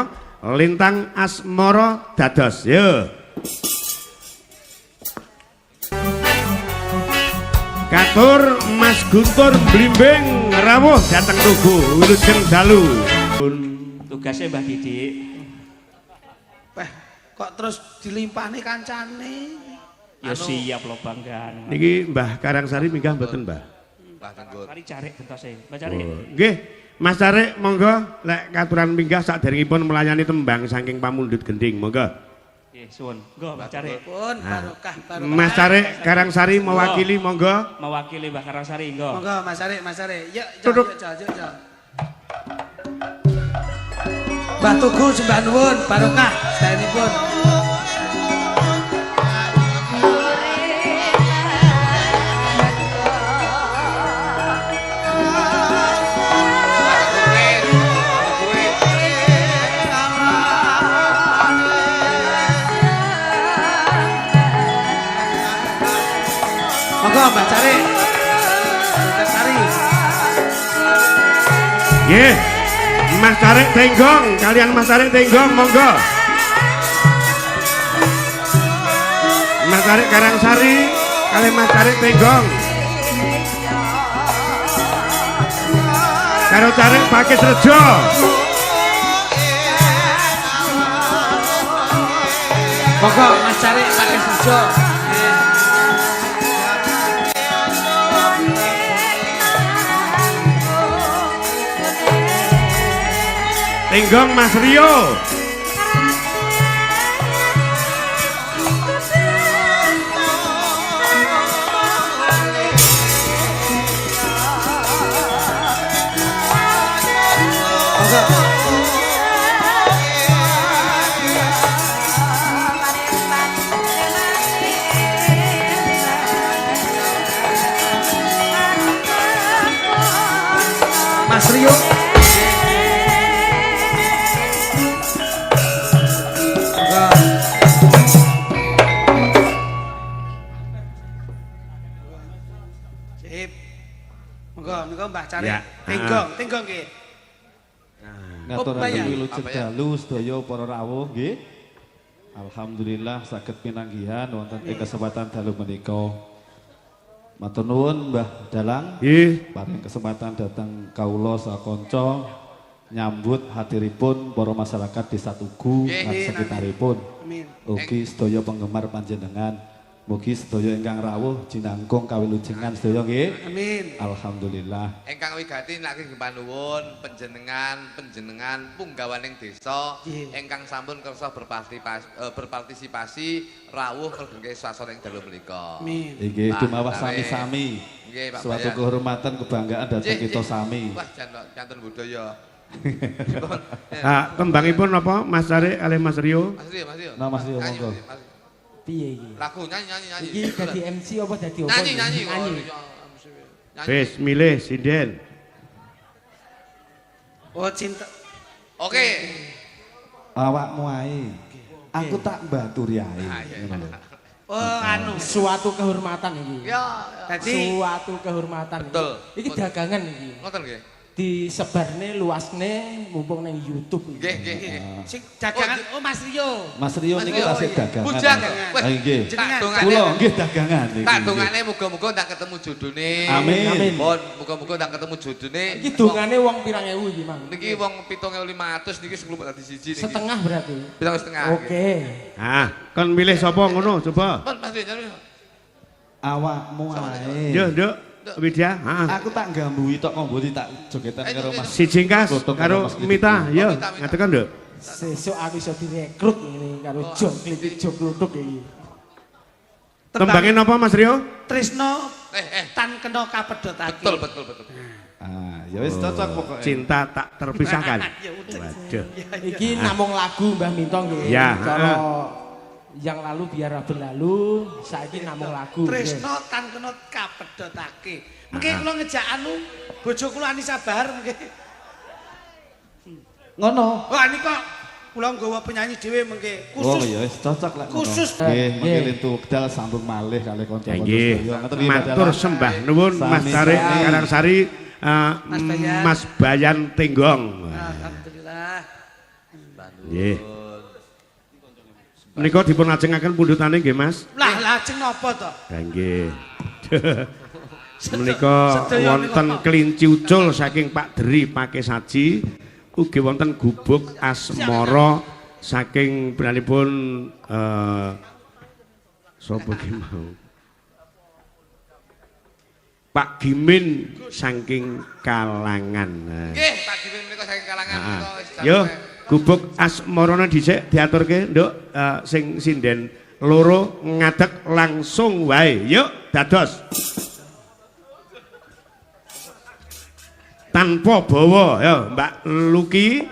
Lintang Asmoro dados. Yo. Katur Mas Guntur Blimbing rawuh dateng Tugu wilujeng dalu. Tugasnya Mbah Didik. Wah, kok terus dilimpahne kancane. Ya siap lo banggaan. Niki Mbah Karangsari minggah mboten, Mbah? Mbah Tenggur. Mari cari gentose. Mbah cari. Nggih, Mas Tarik monggo lek katuran minggah saderengipun melayani tembang saking pamundhut gending, monggo. Nggih, suwun. Nggo Mbah cari. Pun barokah. Mas Tarik Karangsari mewakili monggo. Mewakili Mbah Karangsari nggo. Monggo Mas Arek. Yuk, Duduk. jal. Mbah Tugu sembah nuwun barokah saenipun. Monggo Mbak Cari. Mbak Cari. Nggih. Mas Tarik Tenggong, kalian Mas Tarik Tenggong monggo. Mas Tarik Karangsari kali Mas Tarik Tenggong karo Tarik Pakis Rejo Pokok Mas Tarik Pakis Rejo Tenggong Mas Rio Mas Rio Sip. Monggo Mbah Cari. Ya. Tenggong nggih. Ngaturaken ya? wilujeng dalu sedaya para rawuh nggih. Alhamdulillah saged pinanggihan wonten ing kesempatan dalu menika. Matur nuwun Mbah Dalang. Nggih. Paring kesempatan datang kawula sakonco nyambut hadiripun para masyarakat Desa Tugu lan sekitaripun. Amin. Ugi sedaya penggemar panjenengan. Mugi sedaya ingkang rawuh jinangkung kawilujengan sedaya nggih. Amin. Alhamdulillah. Engkang wigati lagi panuwun panjenengan punggawaning desa engkang sampun kersa berpartisipasi rawuh pergengke swasana ing dalu menika. Amin. Inggih dumawas sami-sami. Nggih Pak Suatu Bayan. kehormatan kebanggaan datang kita sami. Wah janten budaya. Kembangipun apa Mas Tarik kali Mas Rio Mas Rio. Nah, Mas Rio, Nyanyi, monggo. Mas. Piye iki? Lagu nyanyi. Iki dadi MC apa dadi apa? Nyanyi. Nyanyi. wis milih sinden Oh cinta. Oke. Awakmu ae. Aku tak mbaturi ae. Ngono lho. Oh anu. Suatu kehormatan iki. Ya. Dadi Suatu kehormatan. Betul. Iki dagangan iki. Ngoten nggih. Disebarne luasne mumpung nang YouTube iki. Nggih. sing dagangan oh Mas Rio. Mas Rio Mas niku Rio, tasih iya. dagangan. Bujang. Ah, nggih. Jenengan. Kula nggih dagangan iki. Tak dongane muga-muga ndak ketemu jodone. Amin. Pun muga-muga ndak ketemu jodone. Iki dongane wong pirang ewu iki, Mang? Niki wong 7.500 niki 10 dadi siji niki. Setengah berarti. 7,5. Oke. kon milih sapa ngono coba Pun Mas Rio. Awakmu ae. yo nduk Widya Aku tak gambui tok ngomboni tak jogetan karo Mas. si Jingkas Gotong karo Mas Kidit. Mita yo Mita. ngatekan nduk Sesuk aku iso direkrut ngene karo Jong Klipik Jog Kluthuk iki. tembangin apa Mas Rio Tresno Eh. tan kena kapedhotake. Betul. Ah, ya wis cocok pokoknya. cinta tak terpisahkan Ya udah. waduh Iki namung lagu Mbah Minto nggih. Ya, Cara yang lalu biar berlalu, saiki namung lagu. Tresno tan kena kapedhotake. Mengke kula ngejak anu bojo kula Anissa Bahar mengke. Ngono. Wah nika kula nggawa penyanyi dhewe mengke Oh khusus. ya wis cocok lek ngono. Khusus. Nggih, mengke Nggih. lintu kedal sambung malih kali kanca-kanca nggih sedaya. Ngoten nggih, Pak matur Dalang. sembah nuwun Mas Sami Tarik sami. Karangsari Mas Bayan. Mas Bayan Tenggong Alhamdulillah. nggih menika dipun ajengaken pundhutane nggih Mas Lah lajeng napa to? Ha nggih. Menika sedaya wonten menika. kelinci ucul saking Pak Deri Pake Saji, ugi wonten gubuk asmara saking benanipun sapa ki mau? Pak Gimin saking Kalangan. Nah. Nggih, Pak Gimin menika saking kalangan menika wis Yo, gubuk asmarana dhisik diaturke, Nduk, sing sinden loro ngadeg langsung wae. Yuk, dados. Tanpa bawa, yo Mbak Luki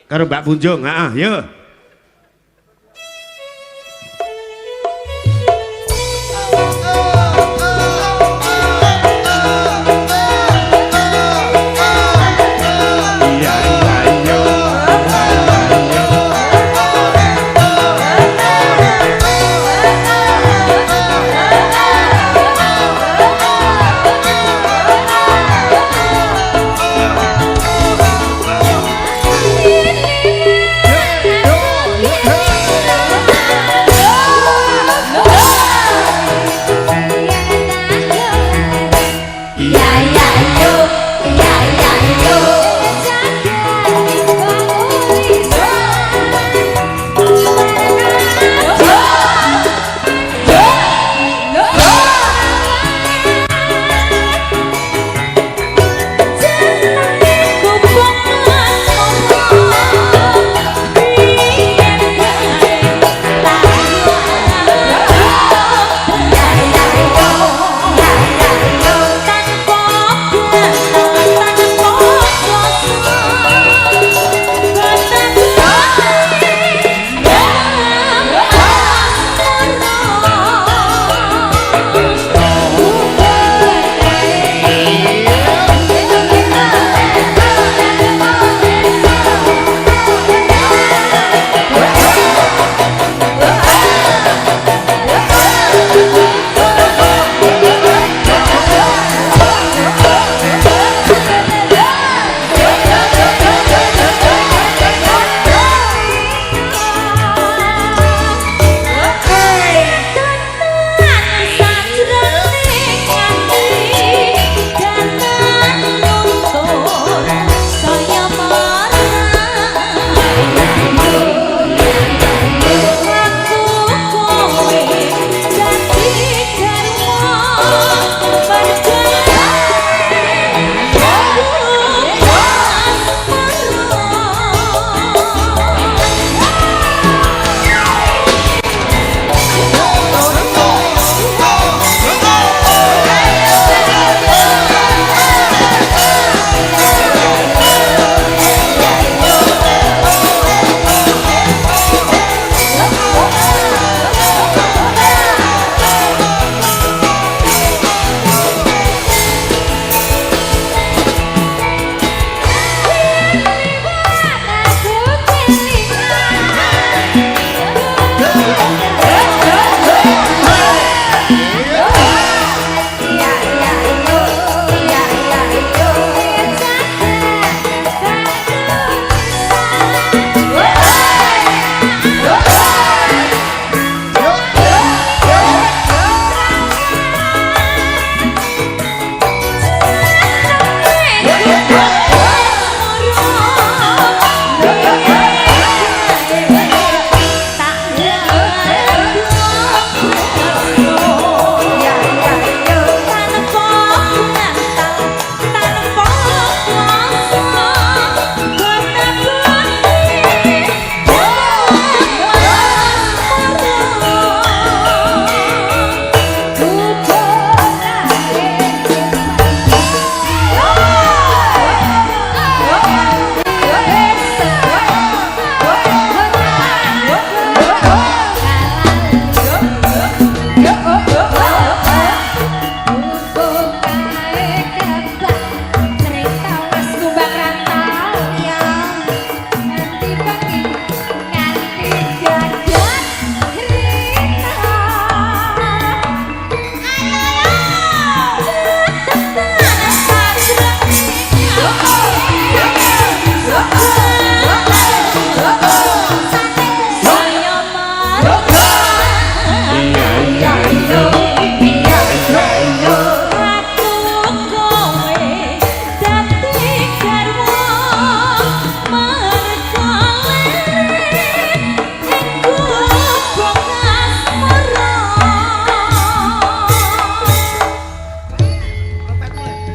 karo Mbak Punjung, heeh, yo. Iya, yo. Hãy subscribe cho kênh Ghiền Mì Gõ để không bỏ lỡ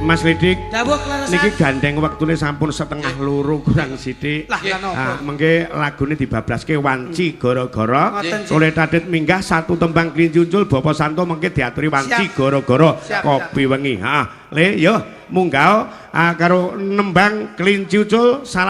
Mas Lidik. Dawuh kleresan. Niki gandeng wektune sampun setengah loro kurang sithik. Lah kan Ah, mengke lagune dibablaske wanci gara-gara oleh Tadit minggah satu tembang Klincunjul Bapak Santo mengke diaturi wanci gara-gara kopi wengi. Heeh. Le yo munggah karo nembang Klincunjul salah